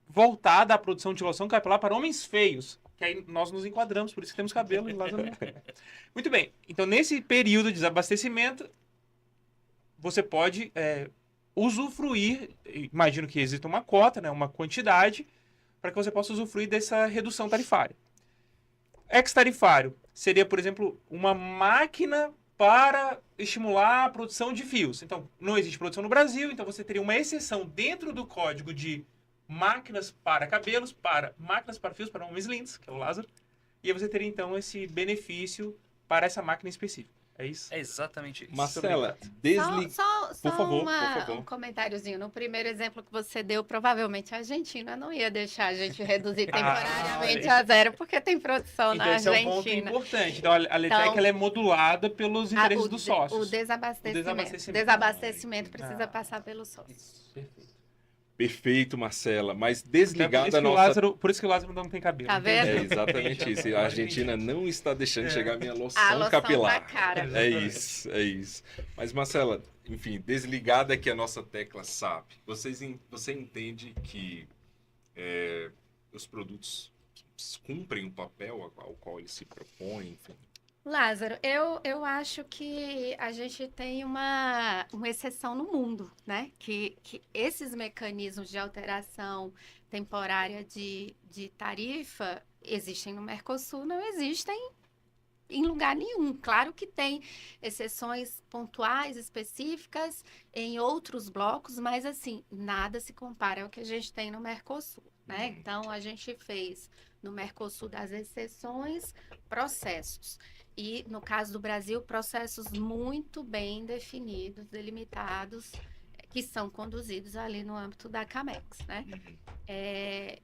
voltada à produção de loção capilar para homens feios, que aí nós nos enquadramos, por isso que temos cabelo e Lázaro não tem. Muito bem, então nesse período de desabastecimento, você pode usufruir, imagino que exista uma cota, né, uma quantidade, para que você possa usufruir dessa redução tarifária. Ex-tarifário seria, por exemplo, uma máquina para estimular a produção de fios. Então, não existe produção no Brasil, então você teria uma exceção dentro do código de máquinas para cabelos, para máquinas para fios, para homens lindos, que é o Lázaro, e aí você teria, então, esse benefício para essa máquina específica. É isso? É exatamente isso. Marcela, Só por favor. um comentáriozinho. No primeiro exemplo que você deu, provavelmente a Argentina não ia deixar a gente reduzir temporariamente a 0, porque tem produção Então, na esse Argentina. é um ponto importante. Então, a Letec ela é modulada pelos interesses dos sócios. O desabastecimento precisa passar pelos sócios. Perfeito. Perfeito, Marcela. Mas desligada a nossa... Por isso que o Lázaro não tem cabelo. Tá vendo? É exatamente isso. A Argentina não está deixando chegar a minha loção A loção capilar. na cara. É isso. Mas, Marcela, enfim, desligada que a nossa tecla SAP, você entende que os produtos cumprem o papel ao qual eles se propõem, enfim? Lázaro, eu acho que a gente tem uma exceção no mundo, né? Que esses mecanismos de alteração temporária de tarifa existem no Mercosul, não existem em lugar nenhum. Claro que tem exceções pontuais, específicas, em outros blocos, mas assim, nada se compara ao que a gente tem no Mercosul, né? Então, a gente fez no Mercosul das exceções, processos. E, no caso do Brasil, processos muito bem definidos, delimitados, que são conduzidos ali no âmbito da CAMEX, né?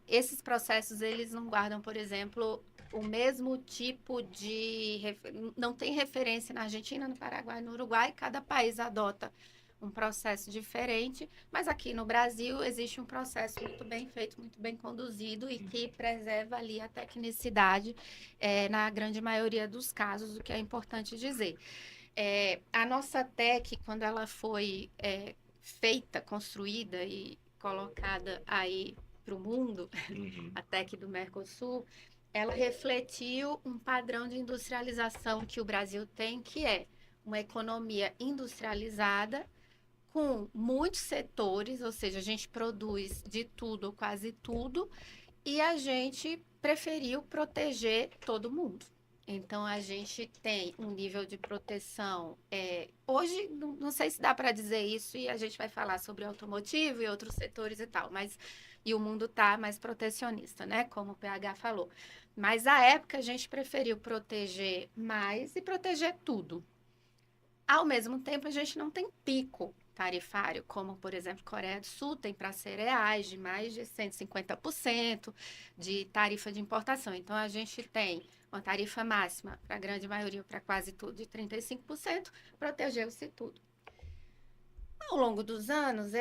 Esses processos, eles não guardam, por exemplo, o mesmo tipo de... Não tem referência na Argentina, no Paraguai, no Uruguai, cada país adota um processo diferente, mas aqui no Brasil existe um processo muito bem feito, muito bem conduzido e que preserva ali a tecnicidade na grande maioria dos casos, o que é importante dizer. A nossa TEC, quando ela foi feita, construída e colocada aí para o mundo, a TEC do Mercosul, ela refletiu um padrão de industrialização que o Brasil tem, que é uma economia industrializada com muitos setores, ou seja, a gente produz de tudo, quase tudo, e a gente preferiu proteger todo mundo. Então, a gente tem um nível de proteção. Hoje, não sei se dá para dizer isso, e a gente vai falar sobre automotivo e outros setores e tal, e o mundo está mais protecionista, né? Como o PH falou. Mas, à época, a gente preferiu proteger mais e proteger tudo. Ao mesmo tempo, a gente não tem pico tarifário, como, por exemplo, Coreia do Sul tem para cereais de mais de 150% de tarifa de importação. Então, a gente tem uma tarifa máxima para a grande maioria, para quase tudo, de 35%, protegeu-se tudo. Ao longo dos anos,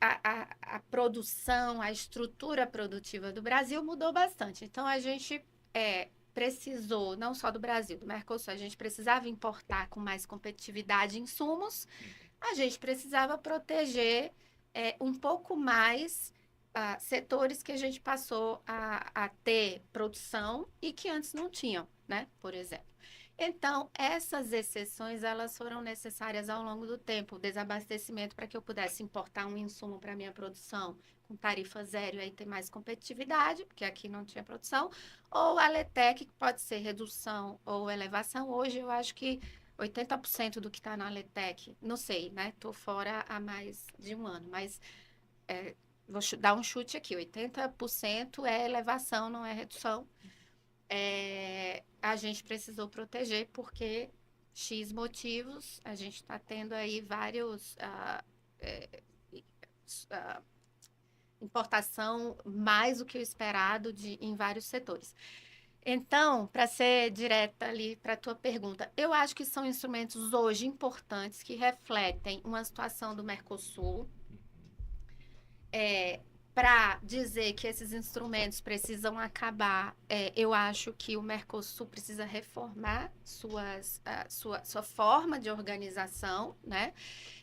a produção, a estrutura produtiva do Brasil mudou bastante. Então, a gente precisou, não só do Brasil, do Mercosul, a gente precisava importar com mais competitividade insumos, a gente precisava proteger um pouco mais setores que a gente passou a ter produção e que antes não tinham, né? Por exemplo. Então, essas exceções, elas foram necessárias ao longo do tempo. O desabastecimento para que eu pudesse importar um insumo para a minha produção com tarifa zero e aí ter mais competitividade, porque aqui não tinha produção, ou a LETEC, que pode ser redução ou elevação. Hoje, eu acho que 80% do que está na LETEC, não sei, né? Estou fora há mais de um ano, mas vou dar um chute aqui, 80% é elevação, não é redução. A gente precisou proteger porque X motivos, a gente está tendo aí vários importação mais do que o esperado em vários setores. Então, para ser direta ali para a tua pergunta, eu acho que são instrumentos hoje importantes que refletem uma situação do Mercosul. Para dizer que esses instrumentos precisam acabar, eu acho que o Mercosul precisa reformar sua forma de organização, né?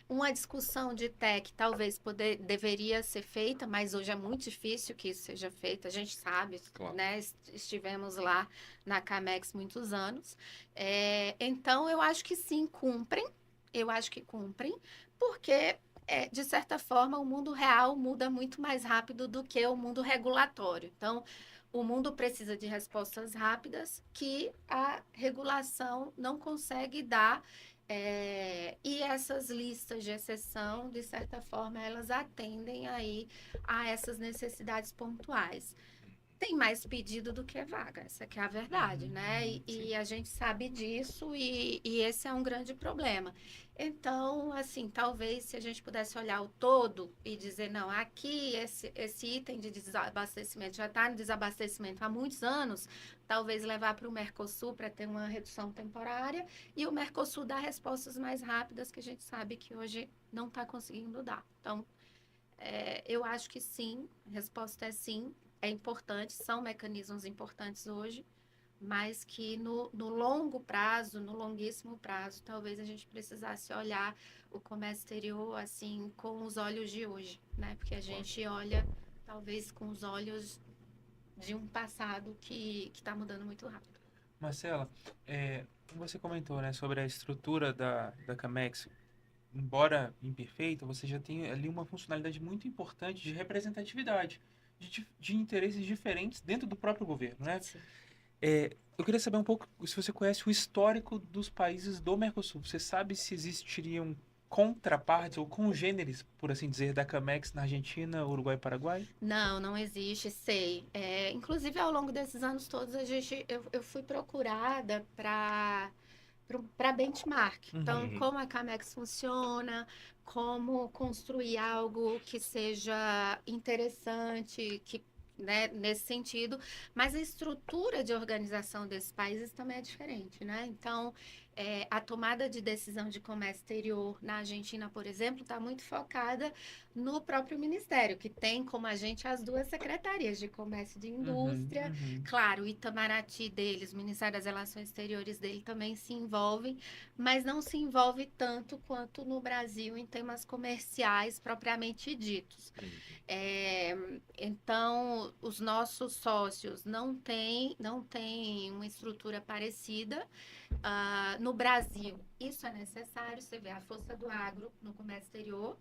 Uma discussão de tech talvez deveria ser feita, mas hoje é muito difícil que isso seja feito, a gente sabe, claro, né? Estivemos lá na Camex muitos anos. Então, eu acho que sim, cumprem, porque de certa forma, o mundo real muda muito mais rápido do que o mundo regulatório. Então, o mundo precisa de respostas rápidas que a regulação não consegue dar. E essas listas de exceção, de certa forma, elas atendem aí a essas necessidades pontuais. Tem mais pedido do que vaga, essa que é a verdade, né? E a gente sabe disso e esse é um grande problema. Então, assim, talvez se a gente pudesse olhar o todo e dizer, não, aqui esse item de desabastecimento já está no desabastecimento há muitos anos, talvez levar para o Mercosul para ter uma redução temporária e o Mercosul dar respostas mais rápidas que a gente sabe que hoje não está conseguindo dar. Então, eu acho que sim, a resposta é sim. É importante, são mecanismos importantes hoje, mas que no longo prazo, no longuíssimo prazo, talvez a gente precisasse olhar o comércio exterior assim com os olhos de hoje, né? Porque a gente olha talvez com os olhos de um passado que está mudando muito rápido. Marcela, como você comentou, né, sobre a estrutura da Camex, embora imperfeita, você já tem ali uma funcionalidade muito importante de representatividade. De interesses diferentes dentro do próprio governo, né? Eu queria saber um pouco se você conhece o histórico dos países do Mercosul. Você sabe se existiriam contrapartes ou congêneres, por assim dizer, da Camex na Argentina, Uruguai e Paraguai? Não existe, sei. Inclusive, ao longo desses anos todos, eu fui procurada para benchmark. Então, como a Camex funciona, como construir algo que seja interessante, né, nesse sentido, mas a estrutura de organização desses países também é diferente, né? Então, a tomada de decisão de comércio exterior na Argentina, por exemplo, está muito focada no próprio Ministério, que tem como agente as duas secretarias de comércio e de indústria. Claro, o Itamaraty deles, o Ministério das Relações Exteriores dele também se envolvem, mas não se envolve tanto quanto no Brasil em temas comerciais propriamente ditos. Então, os nossos sócios não têm uma estrutura parecida. No Brasil, isso é necessário. Você vê a força do agro no comércio exterior.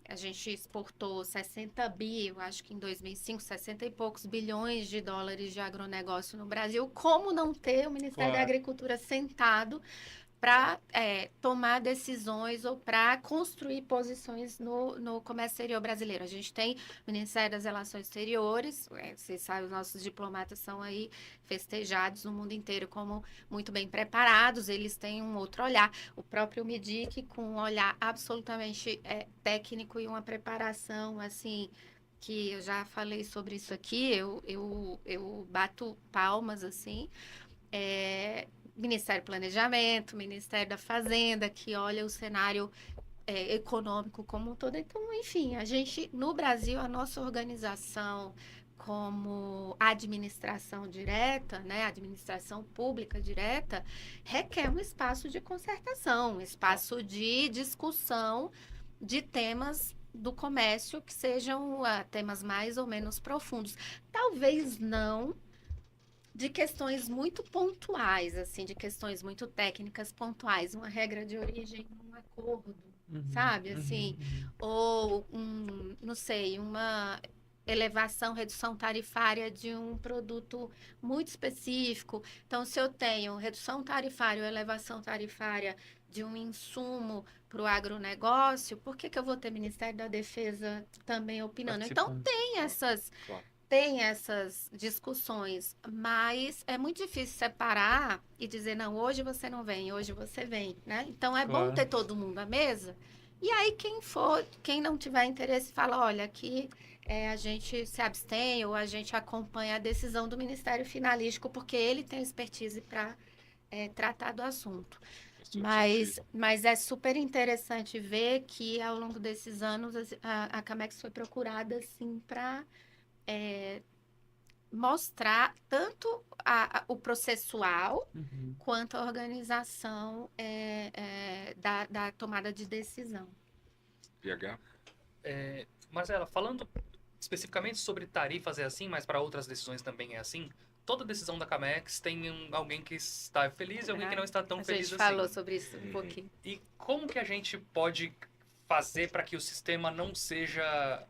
A gente exportou 60 bi, eu acho que em 2005, 60 e poucos bilhões de dólares de agronegócio no Brasil. Como não ter o Ministério da Claro. Agricultura sentado para tomar decisões ou para construir posições no comércio exterior brasileiro? A gente tem o Ministério das Relações Exteriores, vocês sabem, os nossos diplomatas são aí festejados no mundo inteiro como muito bem preparados, eles têm um outro olhar. O próprio MIDIC, com um olhar absolutamente técnico e uma preparação, assim, que eu já falei sobre isso aqui, eu bato palmas, assim. Ministério do Planejamento, Ministério da Fazenda, que olha o cenário econômico como um todo. Então, enfim, a gente, no Brasil, a nossa organização como administração direta, né, administração pública direta, requer um espaço de concertação, um espaço de discussão de temas do comércio que sejam temas mais ou menos profundos. Talvez não de questões muito pontuais, assim, de questões muito técnicas pontuais, uma regra de origem, um acordo, sabe, assim, ou não sei, uma elevação, redução tarifária de um produto muito específico. Então, se eu tenho redução tarifária ou elevação tarifária de um insumo para o agronegócio, por que eu vou ter Ministério da Defesa também opinando? Então, tem essas discussões, mas é muito difícil separar e dizer, não, hoje você não vem, hoje você vem, né? Então, é bom ter todo mundo à mesa. E aí, quem não tiver interesse, fala, olha, aqui a gente se abstém ou a gente acompanha a decisão do Ministério Finalístico, porque ele tem expertise para tratar do assunto. Mas é super interessante ver que, ao longo desses anos, a Camex foi procurada, assim, para mostrar tanto o processual quanto a organização da tomada de decisão. PH? Marcela, falando especificamente sobre tarifas é assim, mas para outras decisões também é assim, toda decisão da Camex tem alguém que está feliz e alguém que não está tão feliz assim. A gente falou sobre isso um pouquinho. E como que a gente pode fazer para que o sistema não seja...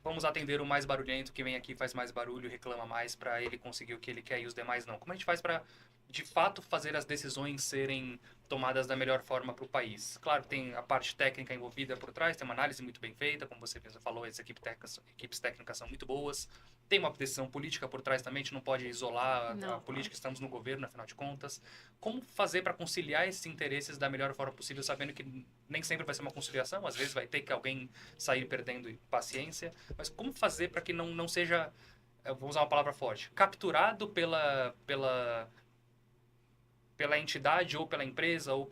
Vamos atender o mais barulhento, que vem aqui, faz mais barulho, reclama mais para ele conseguir o que ele quer e os demais não. Como a gente faz para, de fato, fazer as decisões serem tomadas da melhor forma para o país? Claro, tem a parte técnica envolvida por trás, tem uma análise muito bem feita, como você mesmo falou, as equipes técnicas são muito boas. Tem uma decisão política por trás também, a gente não pode isolar a política, estamos no governo, afinal de contas. Como fazer para conciliar esses interesses da melhor forma possível, sabendo que nem sempre vai ser uma conciliação, às vezes vai ter que alguém sair perdendo paciência, mas como fazer para que não seja, vou usar uma palavra forte, capturado pela entidade ou pela empresa ou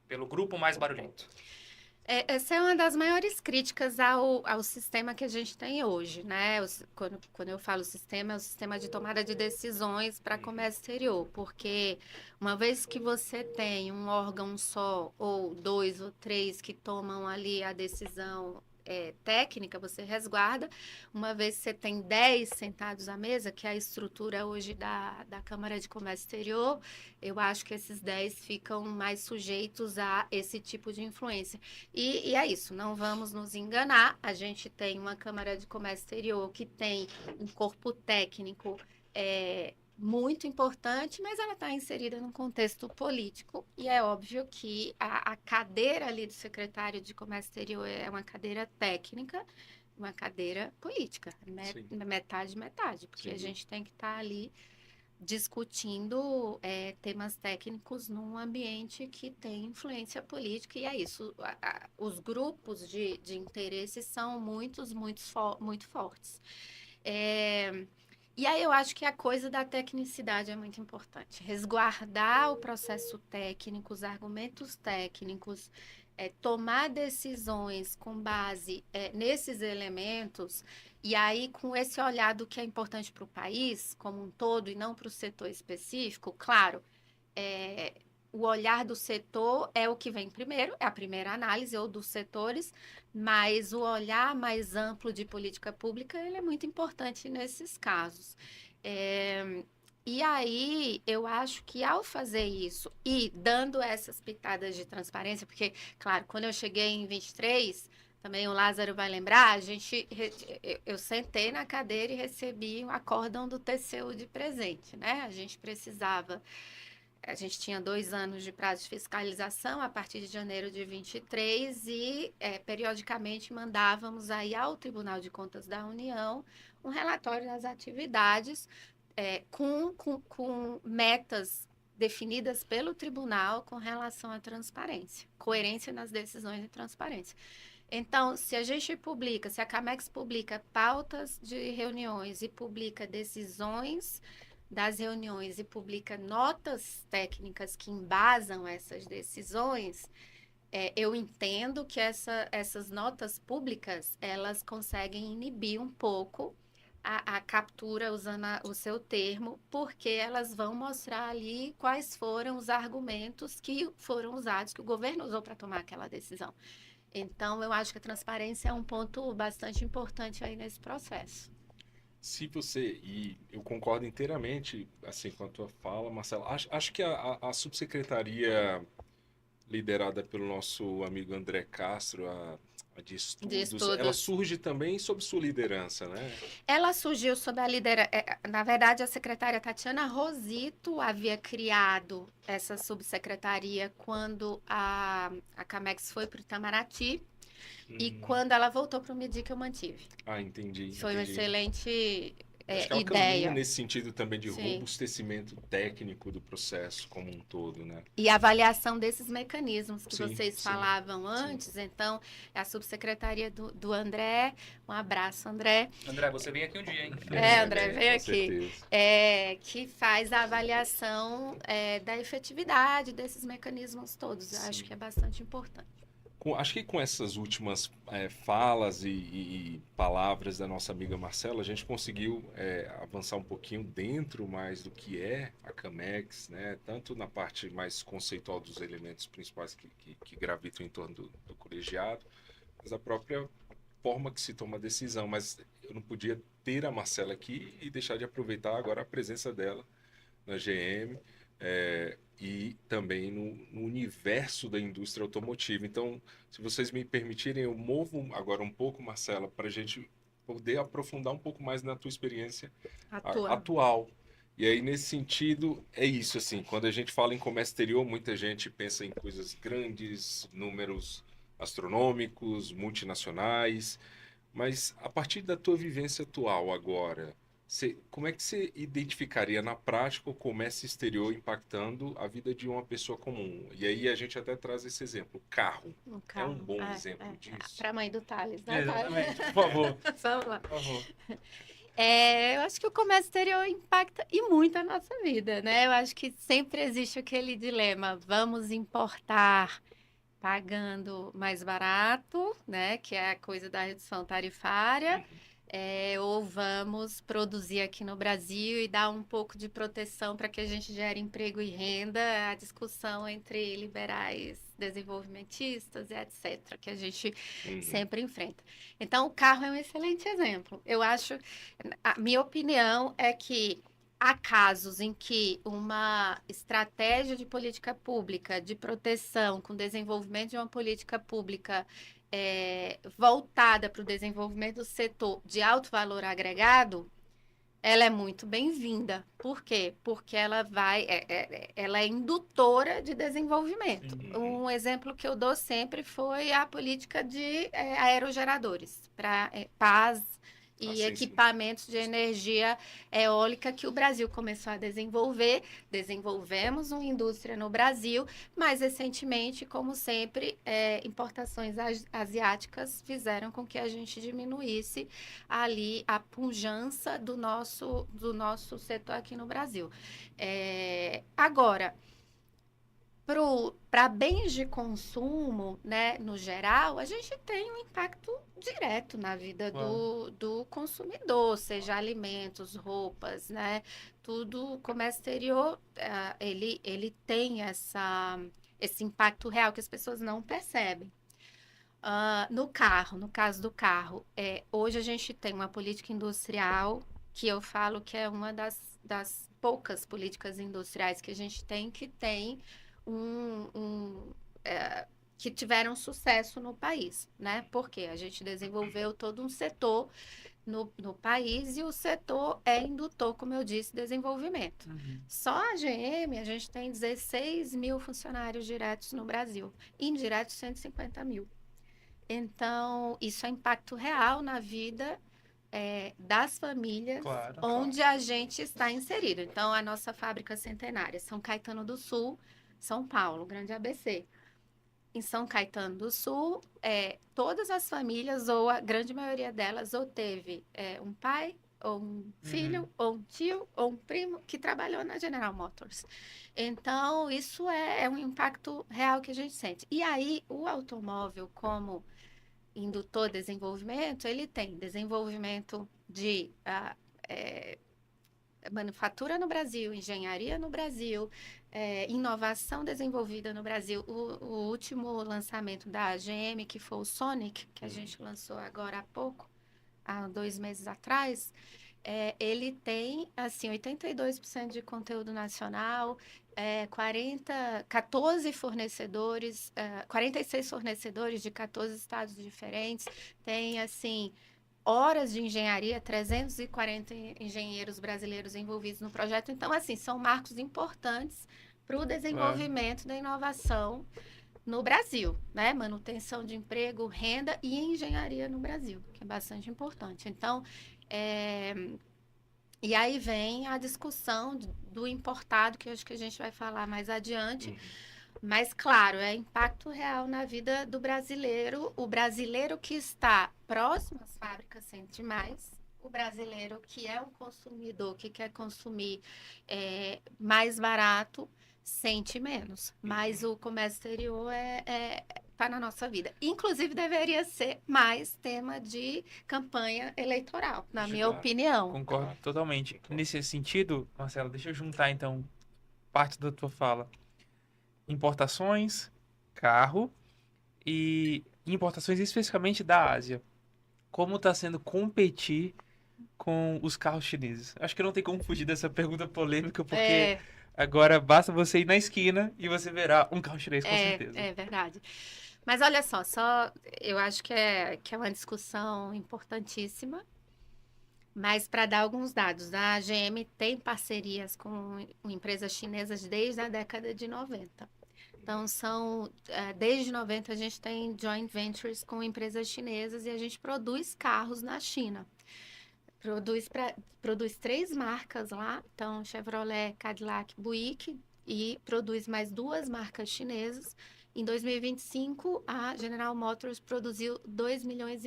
pelo grupo mais barulhento? Essa é uma das maiores críticas ao sistema que a gente tem hoje, né? Quando eu falo sistema, é o sistema de tomada de decisões para comércio exterior, porque uma vez que você tem um órgão só, ou 2 ou 3 que tomam ali a decisão técnica, você resguarda. Uma vez que você tem 10 sentados à mesa, que é a estrutura hoje da Câmara de Comércio Exterior, eu acho que esses 10 ficam mais sujeitos a esse tipo de influência. E é isso, não vamos nos enganar, a gente tem uma Câmara de Comércio Exterior que tem um corpo técnico muito importante, mas ela está inserida num contexto político e é óbvio que a cadeira ali do secretário de Comércio Exterior é uma cadeira técnica, uma cadeira política, metade, porque a gente tem que estar ali discutindo temas técnicos num ambiente que tem influência política e é isso, os grupos de interesse são muito fortes. E aí eu acho que a coisa da tecnicidade é muito importante. Resguardar o processo técnico, os argumentos técnicos, tomar decisões com base nesses elementos, e aí com esse olhar do que é importante para o país como um todo e não para o setor específico, claro, o olhar do setor é o que vem primeiro, é a primeira análise, ou dos setores, mas o olhar mais amplo de política pública ele é muito importante nesses casos. E aí, eu acho que ao fazer isso e dando essas pitadas de transparência, porque, claro, quando eu cheguei em 23, também o Lázaro vai lembrar, eu sentei na cadeira e recebi um acórdão do TCU de presente, né? A gente tinha 2 anos de prazo de fiscalização a partir de janeiro de 23 e periodicamente mandávamos aí ao Tribunal de Contas da União um relatório das atividades com metas definidas pelo tribunal com relação à transparência, coerência nas decisões e transparência. Então, se a Camex publica pautas de reuniões e publica decisões das reuniões e publica notas técnicas que embasam essas decisões, eu entendo que essas notas públicas, elas conseguem inibir um pouco a captura, usando o seu termo, porque elas vão mostrar ali quais foram os argumentos que foram usados, que o governo usou para tomar aquela decisão. Então, eu acho que a transparência é um ponto bastante importante aí nesse processo. Se você, e eu concordo inteiramente assim com a tua fala, Marcelo, acho que a subsecretaria liderada pelo nosso amigo André Castro, a de estudos, ela surge também sob sua liderança, né? Ela surgiu sob a liderança. Na verdade, a secretária Tatiana Rosito havia criado essa subsecretaria quando a Camex foi para o Itamaraty e quando ela voltou para o MIDIC eu mantive. Entendi. Foi uma excelente acho que ela ideia. caminha nesse sentido também de robustecimento técnico do processo como um todo, né? E a avaliação desses mecanismos que vocês falavam antes. Então, a subsecretaria do André, um abraço, André. André, você vem aqui um dia, hein? André, vem aqui. Que faz a avaliação da efetividade desses mecanismos todos. Eu acho que é bastante importante. Acho que com essas últimas falas e palavras da nossa amiga Marcela, a gente conseguiu avançar um pouquinho dentro mais do que é a Camex, né? Tanto na parte mais conceitual dos elementos principais que gravitam em torno do colegiado, mas a própria forma que se toma a decisão. Mas eu não podia ter a Marcela aqui e deixar de aproveitar agora a presença dela na GM, e também no universo da indústria automotiva. Então, se vocês me permitirem, eu movo agora um pouco, Marcela, para a gente poder aprofundar um pouco mais na tua experiência atual. E aí, nesse sentido, é isso, assim, quando a gente fala em comércio exterior, muita gente pensa em coisas grandes, números astronômicos, multinacionais, mas a partir da tua vivência atual agora, como é que você identificaria na prática o comércio exterior impactando a vida de uma pessoa comum? E aí a gente até traz esse exemplo, o carro. É um bom exemplo disso. Para a mãe do Thales, né? Exatamente, por favor. Vamos lá. Por favor. Eu acho que o comércio exterior impacta e muito a nossa vida, né? Eu acho que sempre existe aquele dilema, vamos importar pagando mais barato, né? Que é a coisa da redução tarifária. Ou vamos produzir aqui no Brasil e dar um pouco de proteção para que a gente gere emprego e renda, a discussão entre liberais, desenvolvimentistas e etc., que a gente sempre enfrenta. Então, o carro é um excelente exemplo. Eu acho, a minha opinião é que há casos em que uma estratégia de política pública de proteção com desenvolvimento de uma política pública voltada para o desenvolvimento do setor de alto valor agregado, ela é muito bem-vinda. Por quê? Porque ela é indutora de desenvolvimento. Um exemplo que eu dou sempre foi a política de aerogeradores para paz e equipamentos de energia eólica que o Brasil começou a desenvolver. Desenvolvemos uma indústria no Brasil, mas recentemente, como sempre, importações asiáticas fizeram com que a gente diminuísse ali a pujança do nosso setor aqui no Brasil. Agora, para bens de consumo, né, no geral, a gente tem um impacto direto na vida do consumidor, seja alimentos, roupas, né? Tudo, o comércio exterior, ele tem esse impacto real que as pessoas não percebem. No caso do carro, hoje a gente tem uma política industrial que eu falo que é uma das poucas políticas industriais que a gente tem que tem que tiveram sucesso no país, né? Porque a gente desenvolveu todo um setor no país e o setor é indutor, como eu disse, desenvolvimento. Só a GM, a gente tem 16 mil funcionários diretos no Brasil, indiretos 150 mil. Então, isso é impacto real na vida das famílias Claro, onde a gente está inserido. Então, a nossa fábrica centenária, São Caetano do Sul, São Paulo, Grande ABC. Em São Caetano do Sul, todas as famílias, ou a grande maioria delas, ou teve um pai, ou um filho, ou um tio, ou um primo que trabalhou na General Motors. Então, isso é um impacto real que a gente sente. E aí, o automóvel, como indutor de desenvolvimento, ele tem desenvolvimento de manufatura no Brasil, engenharia no Brasil, inovação desenvolvida no Brasil. O último lançamento da GM, que foi o Sonic, que a gente lançou agora há pouco, há 2 meses atrás, ele tem, assim, 82% de conteúdo nacional, 14 fornecedores, 46 fornecedores de 14 estados diferentes, tem, assim, horas de engenharia, 340 engenheiros brasileiros envolvidos no projeto. Então, assim, são marcos importantes para o desenvolvimento da inovação no Brasil, né? Manutenção de emprego, renda e engenharia no Brasil, que é bastante importante. Então, e aí vem a discussão do importado, que eu acho que a gente vai falar mais adiante. Mas, claro, é impacto real na vida do brasileiro. O brasileiro que está próximo às fábricas sente mais. O brasileiro que é um consumidor, que quer consumir mais barato, sente menos. Mas o comércio exterior está na nossa vida. Inclusive, deveria ser mais tema de campanha eleitoral, na minha opinião. Concordo totalmente. Nesse sentido, Marcela, deixa eu juntar, então, parte da tua fala. Importações, carro e importações especificamente da Ásia. Como está sendo competir com os carros chineses? Acho que não tem como fugir dessa pergunta polêmica, porque agora basta você ir na esquina e você verá um carro chinês, com certeza. É verdade. Mas olha só, eu acho que é uma discussão importantíssima. Mas para dar alguns dados, a GM tem parcerias com empresas chinesas desde a década de 90. Então, desde 90 a gente tem joint ventures com empresas chinesas e a gente produz carros na China. Produz 3 marcas lá, então Chevrolet, Cadillac, Buick, e produz mais 2 marcas chinesas. Em 2025, a General Motors produziu 2,5 milhões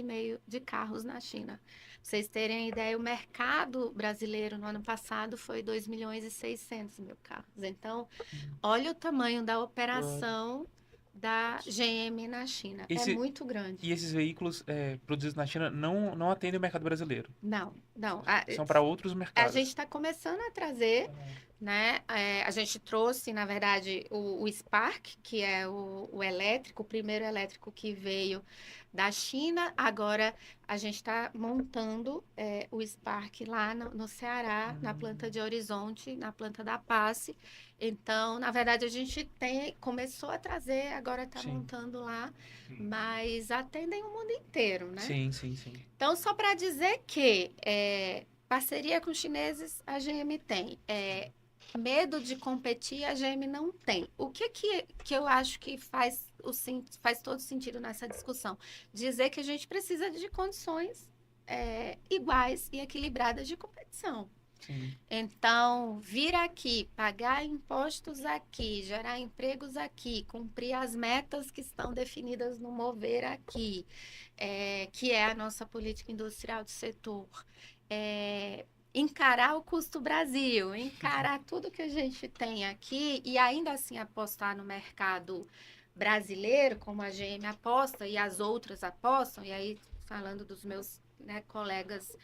de carros na China. Pra vocês terem ideia, o mercado brasileiro no ano passado foi 2,6 milhões carros. Então, olha o tamanho da operação da GM na China. É muito grande. E esses veículos produzidos na China não atendem o mercado brasileiro? Não. São para outros mercados. A gente está começando a trazer, né? A gente trouxe, na verdade, o Spark, que é o elétrico, o primeiro elétrico que veio da China. Agora, a gente está montando o Spark lá no Ceará, na planta de Horizonte, na planta da Passe. Então, na verdade, a gente começou a trazer, agora está montando lá, mas atendem o mundo inteiro, né? Sim. Então, só para dizer que parceria com os chineses a GM tem. Medo de competir a GM não tem. O que eu acho que faz todo sentido nessa discussão? Dizer que a gente precisa de condições iguais e equilibradas de competição. Sim. Então, vir aqui, pagar impostos aqui, gerar empregos aqui, cumprir as metas que estão definidas no Mover aqui, que é a nossa política industrial do setor, encarar o custo Brasil, encarar tudo que a gente tem aqui e ainda assim apostar no mercado brasileiro, como a GM aposta e as outras apostam, e aí falando dos meus colegas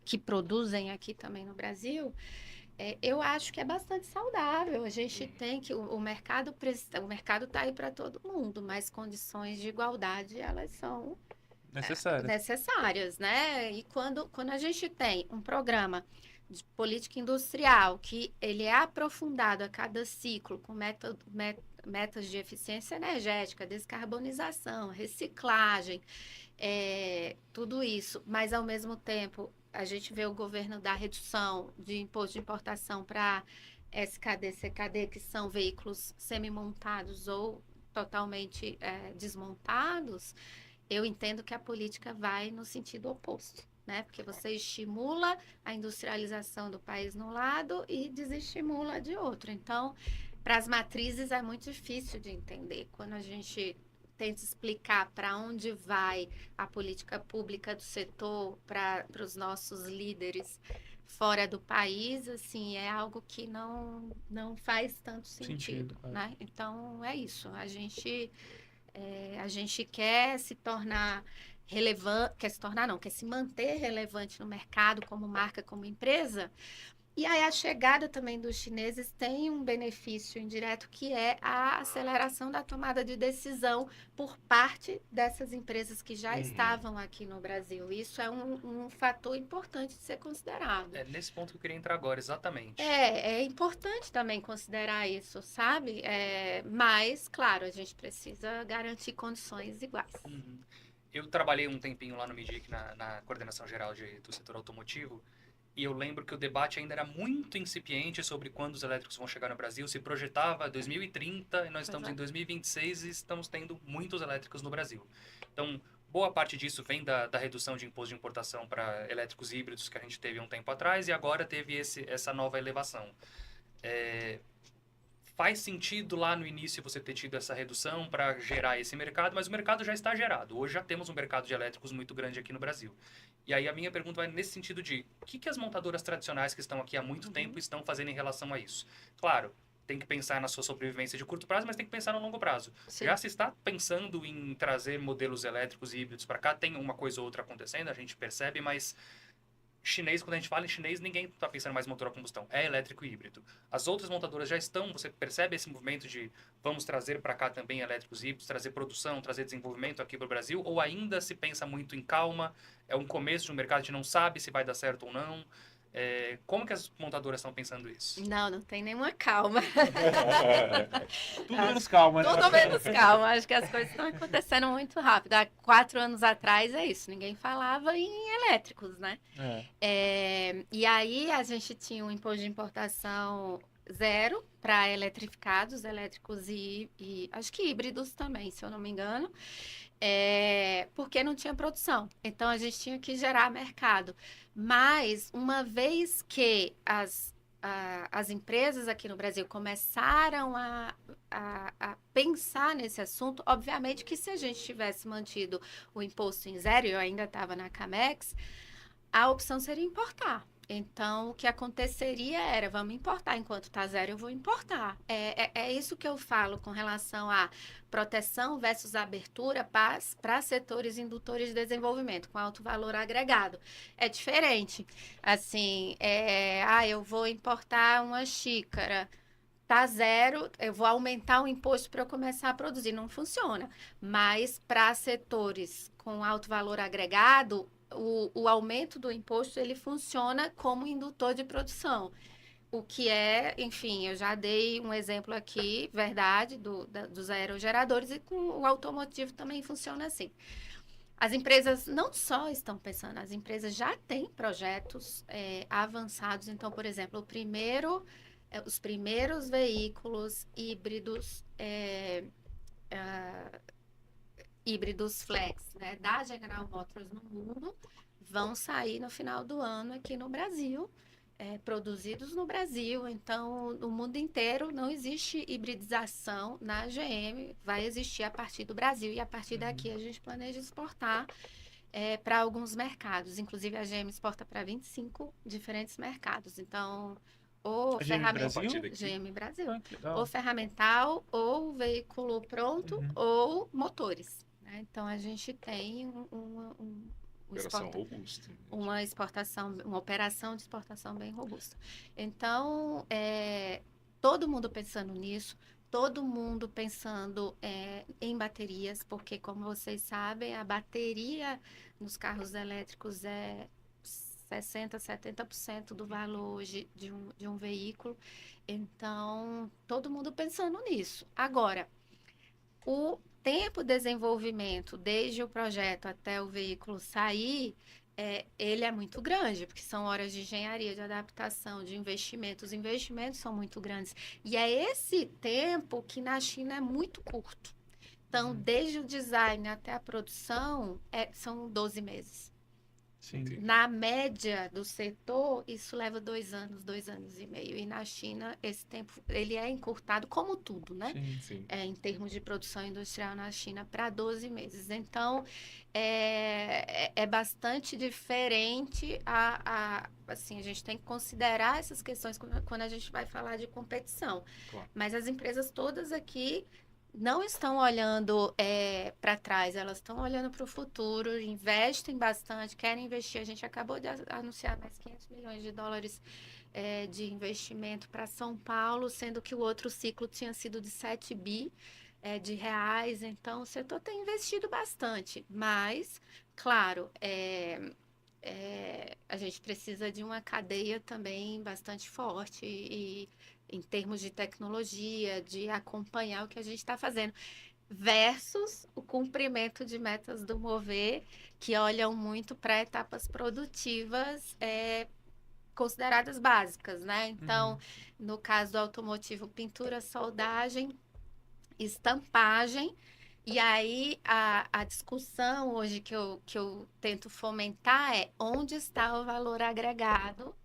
que produzem aqui também no Brasil, eu acho que é bastante saudável. A gente tem que o mercado está aí para todo mundo, mas condições de igualdade elas são necessárias, né? E quando a gente tem um programa de política industrial que ele é aprofundado a cada ciclo com metas de eficiência energética, descarbonização, reciclagem, tudo isso, mas ao mesmo tempo a gente vê o governo dar redução de imposto de importação para SKD, CKD, que são veículos semi-montados ou totalmente desmontados. Eu entendo que a política vai no sentido oposto, né? Porque você estimula a industrialização do país no lado e desestimula de outro. Então, para as matrizes é muito difícil de entender. Quando a gente tenta explicar para onde vai a política pública do setor para os nossos líderes fora do país, assim, é algo que não faz tanto sentido, né? Então, é isso. A gente quer se tornar relevante, quer se manter relevante no mercado como marca, como empresa. E aí a chegada também dos chineses tem um benefício indireto, que é a aceleração da tomada de decisão por parte dessas empresas que já estavam aqui no Brasil. Isso é um fator importante de ser considerado. É nesse ponto que eu queria entrar agora, exatamente. É importante também considerar isso, sabe? Mas, claro, a gente precisa garantir condições iguais. Eu trabalhei um tempinho lá no MIDIC, na coordenação geral do setor automotivo, e eu lembro que o debate ainda era muito incipiente sobre quando os elétricos vão chegar no Brasil. Se projetava 2030 e nós estamos em 2026 e estamos tendo muitos elétricos no Brasil. Então, boa parte disso vem da redução de imposto de importação para elétricos híbridos que a gente teve um tempo atrás e agora teve essa nova elevação. Faz sentido lá no início você ter tido essa redução para gerar esse mercado, mas o mercado já está gerado. Hoje já temos um mercado de elétricos muito grande aqui no Brasil. E aí a minha pergunta vai nesse sentido de o que as montadoras tradicionais que estão aqui há muito tempo estão fazendo em relação a isso? Claro, tem que pensar na sua sobrevivência de curto prazo, mas tem que pensar no longo prazo. Sim. Já se está pensando em trazer modelos elétricos e híbridos para cá? Tem uma coisa ou outra acontecendo, a gente percebe, mas chinês, quando a gente fala em chinês, ninguém está pensando mais em motor a combustão, é elétrico e híbrido. As outras montadoras já estão, você percebe esse movimento de vamos trazer para cá também elétricos e híbridos, trazer produção, trazer desenvolvimento aqui para o Brasil, ou ainda se pensa muito em calma, é um começo de um mercado, a gente não sabe se vai dar certo ou não. Como que as montadoras estão pensando isso? Não tem nenhuma calma. Tudo menos calma, né? Tudo menos calma. Acho que as coisas estão acontecendo muito rápido. Há 4 anos atrás é isso. Ninguém falava em elétricos, né? E aí a gente tinha um imposto de importação zero para eletrificados, elétricos e acho que híbridos também, se eu não me engano. Porque não tinha produção. Então, a gente tinha que gerar mercado. Mas, uma vez que as empresas aqui no Brasil começaram a pensar nesse assunto, obviamente que se a gente tivesse mantido o imposto em zero, eu ainda estava na Camex, a opção seria importar. Então, o que aconteceria era, vamos importar, enquanto está zero, eu vou importar. É isso que eu falo com relação a proteção versus abertura para setores indutores de desenvolvimento, com alto valor agregado. É diferente. Assim, eu vou importar uma xícara, tá zero, eu vou aumentar o imposto para eu começar a produzir. Não funciona. Mas para setores com alto valor agregado, o aumento do imposto, ele funciona como indutor de produção. O que enfim, eu já dei um exemplo aqui, verdade, dos aerogeradores, e com o automotivo também funciona assim. As empresas não só estão pensando, as empresas já têm projetos avançados. Então, por exemplo, os primeiros veículos híbridos híbridos flex, né, da General Motors no mundo, vão sair no final do ano aqui no Brasil, produzidos no Brasil. Então, no mundo inteiro não existe hibridização na GM, vai existir a partir do Brasil, e a partir daqui a gente planeja exportar para alguns mercados. Inclusive, a GM exporta para 25 diferentes mercados. Então, ou ferramental, GM Brasil, ou ferramental, ou veículo pronto, ou motores. Então, a gente tem uma operação de exportação bem robusta. Então, todo mundo pensando nisso, todo mundo pensando em baterias, porque, como vocês sabem, a bateria nos carros elétricos é 60%, 70% do valor hoje de um veículo. Então, todo mundo pensando nisso. Agora, o tempo de desenvolvimento, desde o projeto até o veículo sair, ele é muito grande, porque são horas de engenharia, de adaptação, de investimento. Os investimentos são muito grandes. E é esse tempo que na China é muito curto. Então, desde o design até a produção, são 12 meses. Sim. Na média do setor, isso leva 2 anos e meio. E na China, esse tempo ele é encurtado, como tudo, né? Sim. Em termos de produção industrial na China, para 12 meses. Então, é bastante diferente. Assim, a gente tem que considerar essas questões quando a gente vai falar de competição. Claro. Mas as empresas todas aqui não estão olhando para trás, elas estão olhando para o futuro, investem bastante, querem investir. A gente acabou de anunciar mais 500 milhões de dólares de investimento para São Paulo, sendo que o outro ciclo tinha sido de 7 bi de reais. Então, o setor tem investido bastante, mas, claro, a gente precisa de uma cadeia também bastante forte e em termos de tecnologia, de acompanhar o que a gente está fazendo, versus o cumprimento de metas do Mover, que olham muito para etapas produtivas consideradas básicas, né? Então, no caso do automotivo, pintura, soldagem, estampagem. E aí, a discussão hoje que eu tento fomentar é onde está o valor agregado,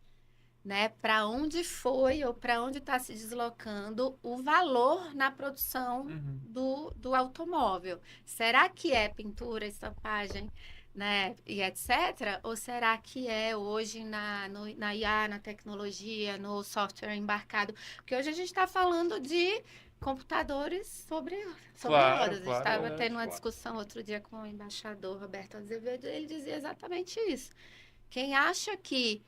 né? Para onde foi ou para onde está se deslocando o valor na produção do automóvel. Será que é pintura, estampagem, né? E etc.? Ou será que é hoje na IA, na tecnologia, no software embarcado? Porque hoje a gente está falando de computadores sobre Claro, rodas. A gente claro. estava tendo uma discussão outro dia com o embaixador Roberto Azevedo, e ele dizia exatamente isso. Quem acha que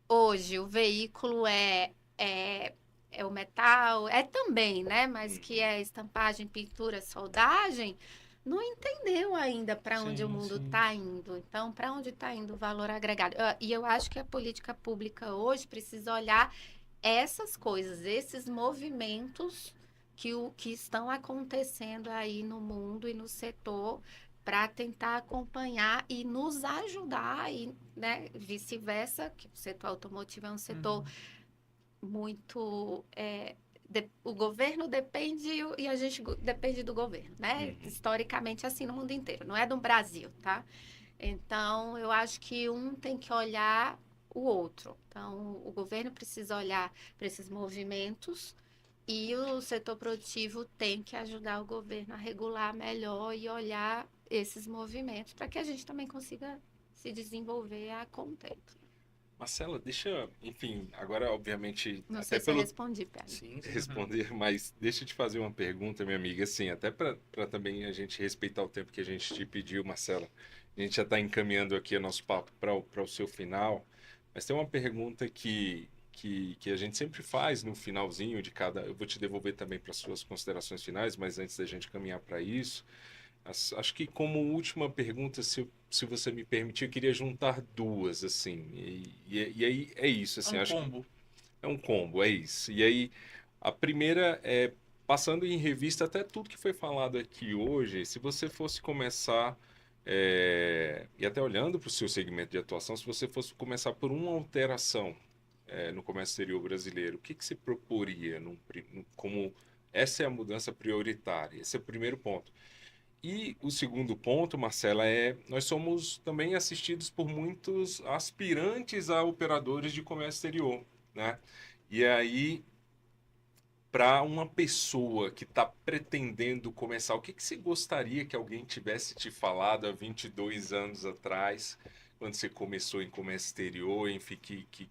hoje o veículo é o metal, também, né? Mas que é estampagem, pintura, soldagem, não entendeu ainda para onde o mundo está indo. Então, para onde está indo o valor agregado? E eu acho que a política pública hoje precisa olhar essas coisas, esses movimentos que estão acontecendo aí no mundo e no setor, para tentar acompanhar e nos ajudar, e, né, vice-versa, que o setor automotivo é um setor muito... o governo depende e a gente depende do governo, né? Historicamente, assim, no mundo inteiro. Não é do Brasil, tá? Então, eu acho que um tem que olhar o outro. Então, o governo precisa olhar para esses movimentos e o setor produtivo tem que ajudar o governo a regular melhor e olhar esses movimentos para que a gente também consiga se desenvolver a contento. Marcela, deixa, enfim, agora obviamente Não até sei se eu respondi, Pedro. Sim. responder, mas deixa eu te fazer uma pergunta, minha amiga, assim, até para também a gente respeitar o tempo que a gente te pediu, Marcela. A gente já está encaminhando aqui o nosso papo para o seu final, mas tem uma pergunta que a gente sempre faz no finalzinho de cada... Eu vou te devolver também para as suas considerações finais, mas antes da gente caminhar para isso, acho que como última pergunta, se você me permitir, eu queria juntar duas, assim, e aí é isso, assim, É um combo. É um combo, é isso. E aí, a primeira é, passando em revista até tudo que foi falado aqui hoje, se você fosse começar, e até olhando para o seu segmento de atuação, se você fosse começar por uma alteração no comércio exterior brasileiro, o que você proporia como essa é a mudança prioritária? Esse é o primeiro ponto. E o segundo ponto, Marcela, nós somos também assistidos por muitos aspirantes a operadores de comércio exterior, né? E aí, para uma pessoa que está pretendendo começar, o que você gostaria que alguém tivesse te falado há 22 anos atrás, quando você começou em comércio exterior, enfim, que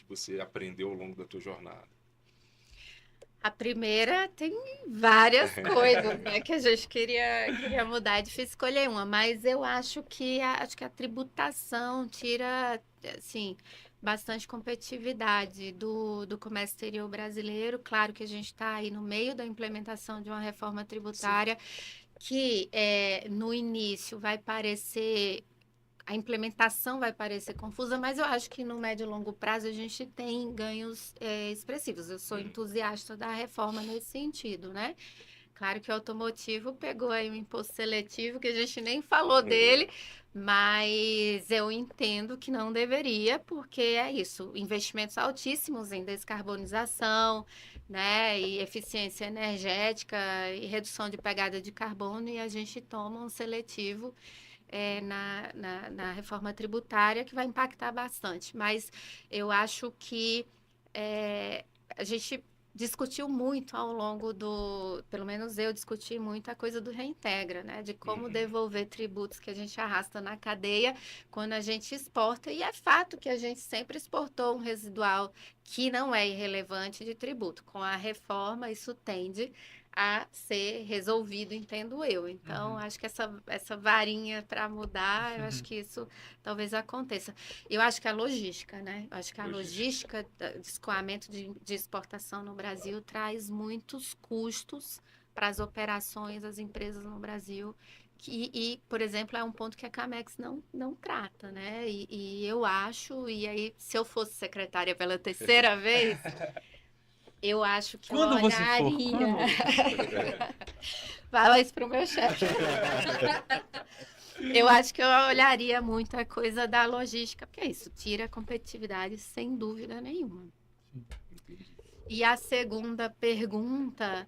você aprendeu ao longo da tua jornada? A primeira tem várias coisas, né, que a gente queria mudar. É difícil escolher uma, mas eu acho que a tributação tira, assim, bastante competitividade do comércio exterior brasileiro. Claro que a gente está aí no meio da implementação de uma reforma tributária que no início vai parecer, a implementação vai parecer confusa, mas eu acho que no médio e longo prazo a gente tem ganhos expressivos. Eu sou entusiasta da reforma nesse sentido, né? Claro que o automotivo pegou aí um imposto seletivo, que a gente nem falou dele, mas eu entendo que não deveria, porque é isso, investimentos altíssimos em descarbonização, né, e eficiência energética e redução de pegada de carbono, e a gente toma um seletivo na reforma tributária que vai impactar bastante. Mas eu acho que a gente discutiu muito ao longo pelo menos eu discuti muito a coisa do reintegra, né? De como devolver tributos que a gente arrasta na cadeia quando a gente exporta. E é fato que a gente sempre exportou um residual que não é irrelevante de tributo. Com a reforma, isso tende a ser resolvido, entendo eu. Então, acho que essa varinha para mudar, eu acho que isso talvez aconteça. Eu acho que a logística, né? Eu acho que a logística de escoamento de exportação no Brasil traz muitos custos para as operações das empresas no Brasil. E, por exemplo, é um ponto que a Camex não trata, né? E eu acho, e aí, se eu fosse secretária pela terceira vez... Eu acho que Quando eu você olharia... for? Fala isso pro meu chefe. Eu acho que eu olharia muito a coisa da logística, porque é isso, tira a competitividade sem dúvida nenhuma. E a segunda pergunta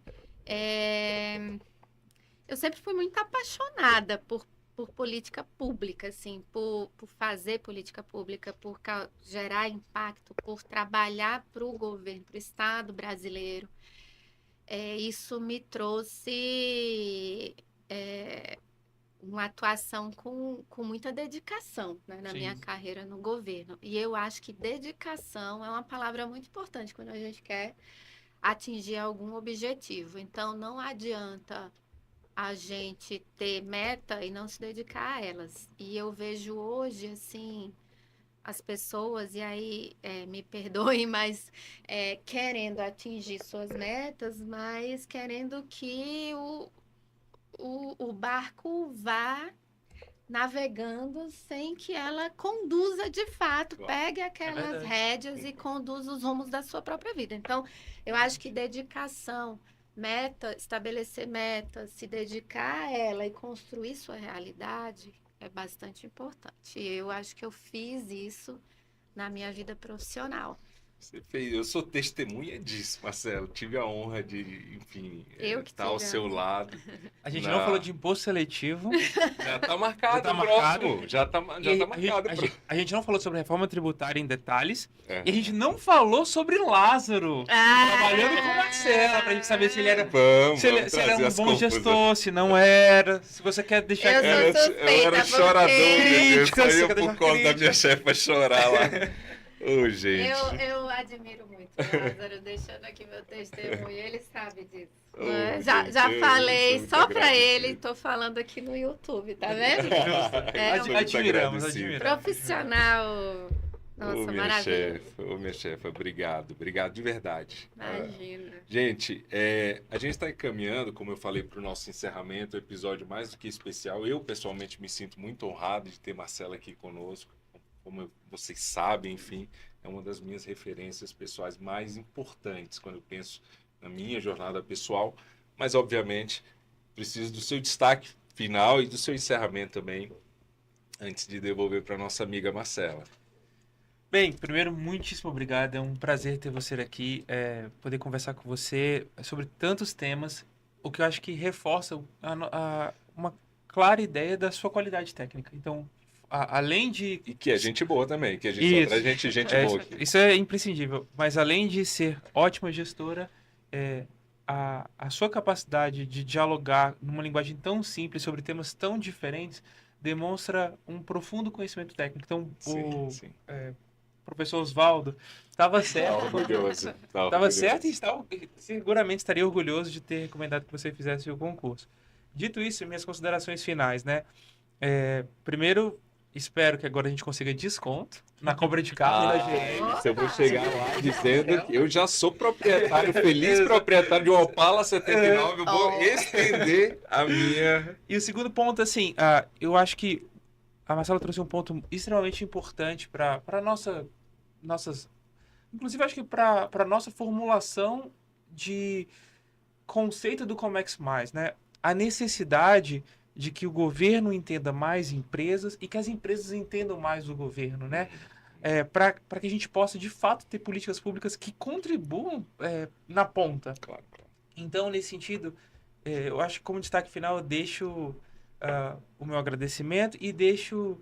eu sempre fui muito apaixonada por política pública, assim, por fazer política pública, por gerar impacto, por trabalhar para o governo, para o Estado brasileiro. Isso me trouxe uma atuação com muita dedicação, né, na minha carreira no governo. E eu acho que dedicação é uma palavra muito importante quando a gente quer atingir algum objetivo. Então, não adianta a gente ter meta e não se dedicar a elas. E eu vejo hoje, assim, as pessoas, e aí me perdoem, mas querendo atingir suas metas, mas querendo que o barco vá navegando sem que ela conduza de fato, pegue aquelas rédeas e conduza os rumos da sua própria vida. Então, eu acho que dedicação, estabelecer metas, se dedicar a ela e construir sua realidade é bastante importante. E eu acho que eu fiz isso na minha vida profissional. Você fez, eu sou testemunha disso, Marcelo. Tive a honra de, enfim, estar ao seu lado. A gente não falou de imposto seletivo. Já está marcado tá o próximo. Já tá marcado. A gente não falou sobre reforma tributária em detalhes. E a gente não falou sobre Lázaro. Trabalhando com Marcela, pra gente saber se ele era, se ele era um bom gestor, se não era. Se você quer deixar... Eu era chorador, eu Crítica, saía por causa da minha chefe pra chorar lá. Ô, gente. Eu admiro muito o Lázaro, deixando aqui meu testemunho, ele sabe disso. Já Gente, falei só pra agradecido. ele, tô falando aqui no YouTube, tá vendo? Admiramos. Profissional. Nossa, maravilha. Minha chefe, obrigado de verdade. Imagina. Gente, a gente está encaminhando, como eu falei, para o nosso encerramento, um episódio mais do que especial. Eu, pessoalmente, me sinto muito honrado de ter Marcela aqui conosco. Como vocês sabem, enfim, é uma das minhas referências pessoais mais importantes quando eu penso na minha jornada pessoal. Mas, obviamente, preciso do seu destaque final e do seu encerramento também, antes de devolver para nossa amiga Marcela. Bem, primeiro, muitíssimo obrigado. É um prazer ter você aqui, poder conversar com você sobre tantos temas, o que eu acho que reforça uma clara ideia da sua qualidade técnica. Então, além de... E que é gente boa também, que a gente só traz gente boa aqui. Isso é imprescindível. Mas além de ser ótima gestora, a sua capacidade de dialogar numa linguagem tão simples sobre temas tão diferentes demonstra um profundo conhecimento técnico. Então, sim. Professor Oswaldo estava certo. Estava certo e seguramente estaria orgulhoso de ter recomendado que você fizesse o concurso. Dito isso, minhas considerações finais, né? Primeiro, Espero que agora a gente consiga desconto na compra de carro da gente. Isso eu vou chegar lá dizendo que eu já sou proprietário, feliz proprietário de um Opala 79, eu vou estender a minha... E o segundo ponto, assim, eu acho que a Marcela trouxe um ponto extremamente importante para nossas... Inclusive, acho que para nossa formulação de conceito do Comex+, né? A necessidade de que o governo entenda mais empresas e que as empresas entendam mais o governo, né? Para que a gente possa, de fato, ter políticas públicas que contribuam na ponta. Claro. Então, nesse sentido, eu acho que como destaque final, eu deixo o meu agradecimento e deixo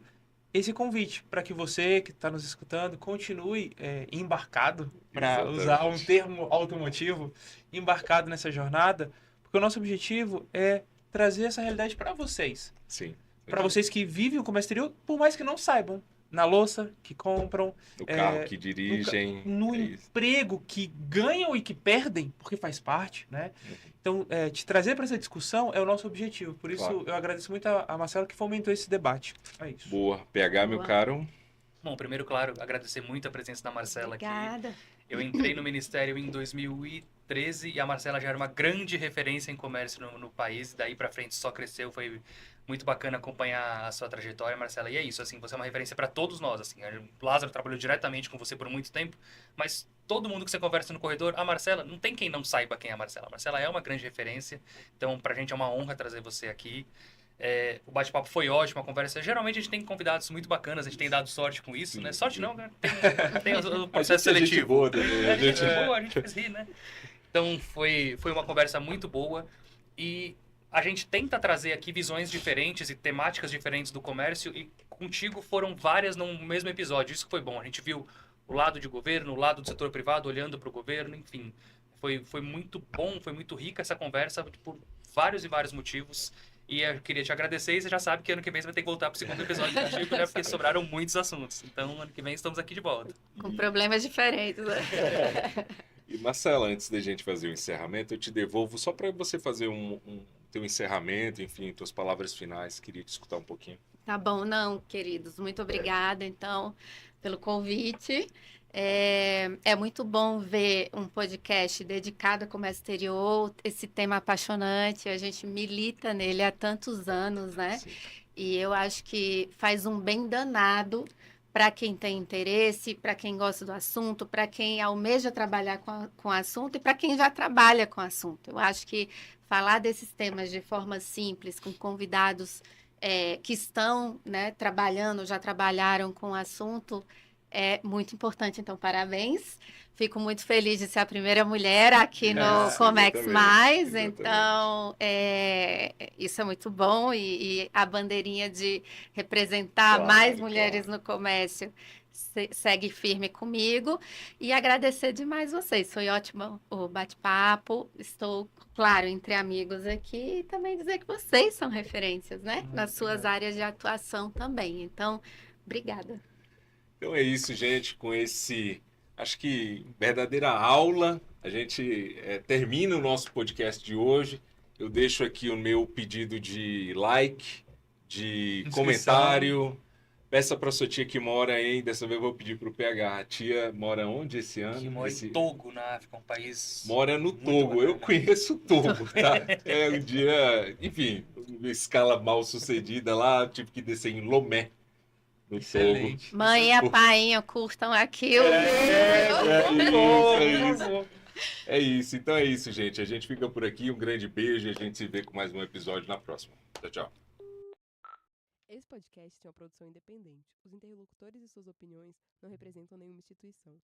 esse convite para que você que está nos escutando continue embarcado, para usar um termo automotivo, embarcado nessa jornada, porque o nosso objetivo é trazer essa realidade para vocês. Sim. Para vocês que vivem o comércio exterior, por mais que não saibam. Na louça, que compram. No carro que dirigem. No emprego que ganham e que perdem, porque faz parte, né? Então, te trazer para essa discussão é o nosso objetivo. Por isso, eu agradeço muito a Marcela que fomentou esse debate. É isso. Boa. PH, meu caro. Bom, primeiro, claro, agradecer muito a presença da Marcela aqui. Obrigada. Eu entrei no Ministério em 2013 e a Marcela já era uma grande referência em comércio no país. Daí para frente só cresceu, foi muito bacana acompanhar a sua trajetória, Marcela. E é isso, assim, você é uma referência para todos nós, assim. O Lázaro trabalhou diretamente com você por muito tempo, mas todo mundo que você conversa no corredor, a Marcela, não tem quem não saiba quem é a Marcela. A Marcela é uma grande referência, então pra gente é uma honra trazer você aqui. O bate-papo foi ótimo, a conversa. Geralmente a gente tem convidados muito bacanas, a gente tem dado sorte com isso, né? Sorte não, né? Tem o processo seletivo. Gente boa também. A gente boa, a gente fez rir, né? Então foi uma conversa muito boa e a gente tenta trazer aqui visões diferentes e temáticas diferentes do comércio e contigo foram várias no mesmo episódio. Isso que foi bom. A gente viu o lado de governo, o lado do setor privado olhando para o governo, enfim. Foi muito bom, foi muito rica essa conversa por vários e vários motivos. E eu queria te agradecer e você já sabe que ano que vem você vai ter que voltar para o segundo episódio contigo, né? Porque sobraram muitos assuntos. Então, ano que vem estamos aqui de volta. Com problemas diferentes, né? E Marcela, antes da gente fazer o encerramento, eu te devolvo só para você fazer teu encerramento, enfim, tuas palavras finais. Queria te escutar um pouquinho. Tá bom, não, queridos. Muito obrigada, então, pelo convite. É muito bom ver um podcast dedicado ao comércio exterior, esse tema apaixonante, a gente milita nele há tantos anos, né? Sim. E eu acho que faz um bem danado para quem tem interesse, para quem gosta do assunto, para quem almeja trabalhar com o assunto e para quem já trabalha com o assunto. Eu acho que falar desses temas de forma simples, com convidados que estão, né, trabalhando, já trabalharam com o assunto, é muito importante. Então, parabéns. Fico muito feliz de ser a primeira mulher aqui no Comex+. Exatamente. Então, isso é muito bom. E a bandeirinha de representar mais mulheres no comércio segue firme comigo. E agradecer demais vocês. Foi ótimo o bate-papo. Estou, claro, entre amigos aqui. E também dizer que vocês são referências, né? Nas suas áreas de atuação também. Então, obrigada. Então é isso, gente. Com esse, acho que, verdadeira aula, a gente termina o nosso podcast de hoje. Eu deixo aqui o meu pedido de like, de comentário. Peça para sua tia que mora dessa vez eu vou pedir para o PH. A tia mora onde esse ano? Que mora em Togo, na África, um país... Mora no Togo. Eu conheço o Togo, tá? Um dia, enfim, escala mal sucedida lá, tive que descer em Lomé. Excelente. Mãe e pai, curtam aqui o vídeo. É isso. Então é isso, gente. A gente fica por aqui. Um grande beijo e a gente se vê com mais um episódio na próxima. Tchau, tchau. Esse podcast é uma produção independente. Os interlocutores e suas opiniões não representam nenhuma instituição.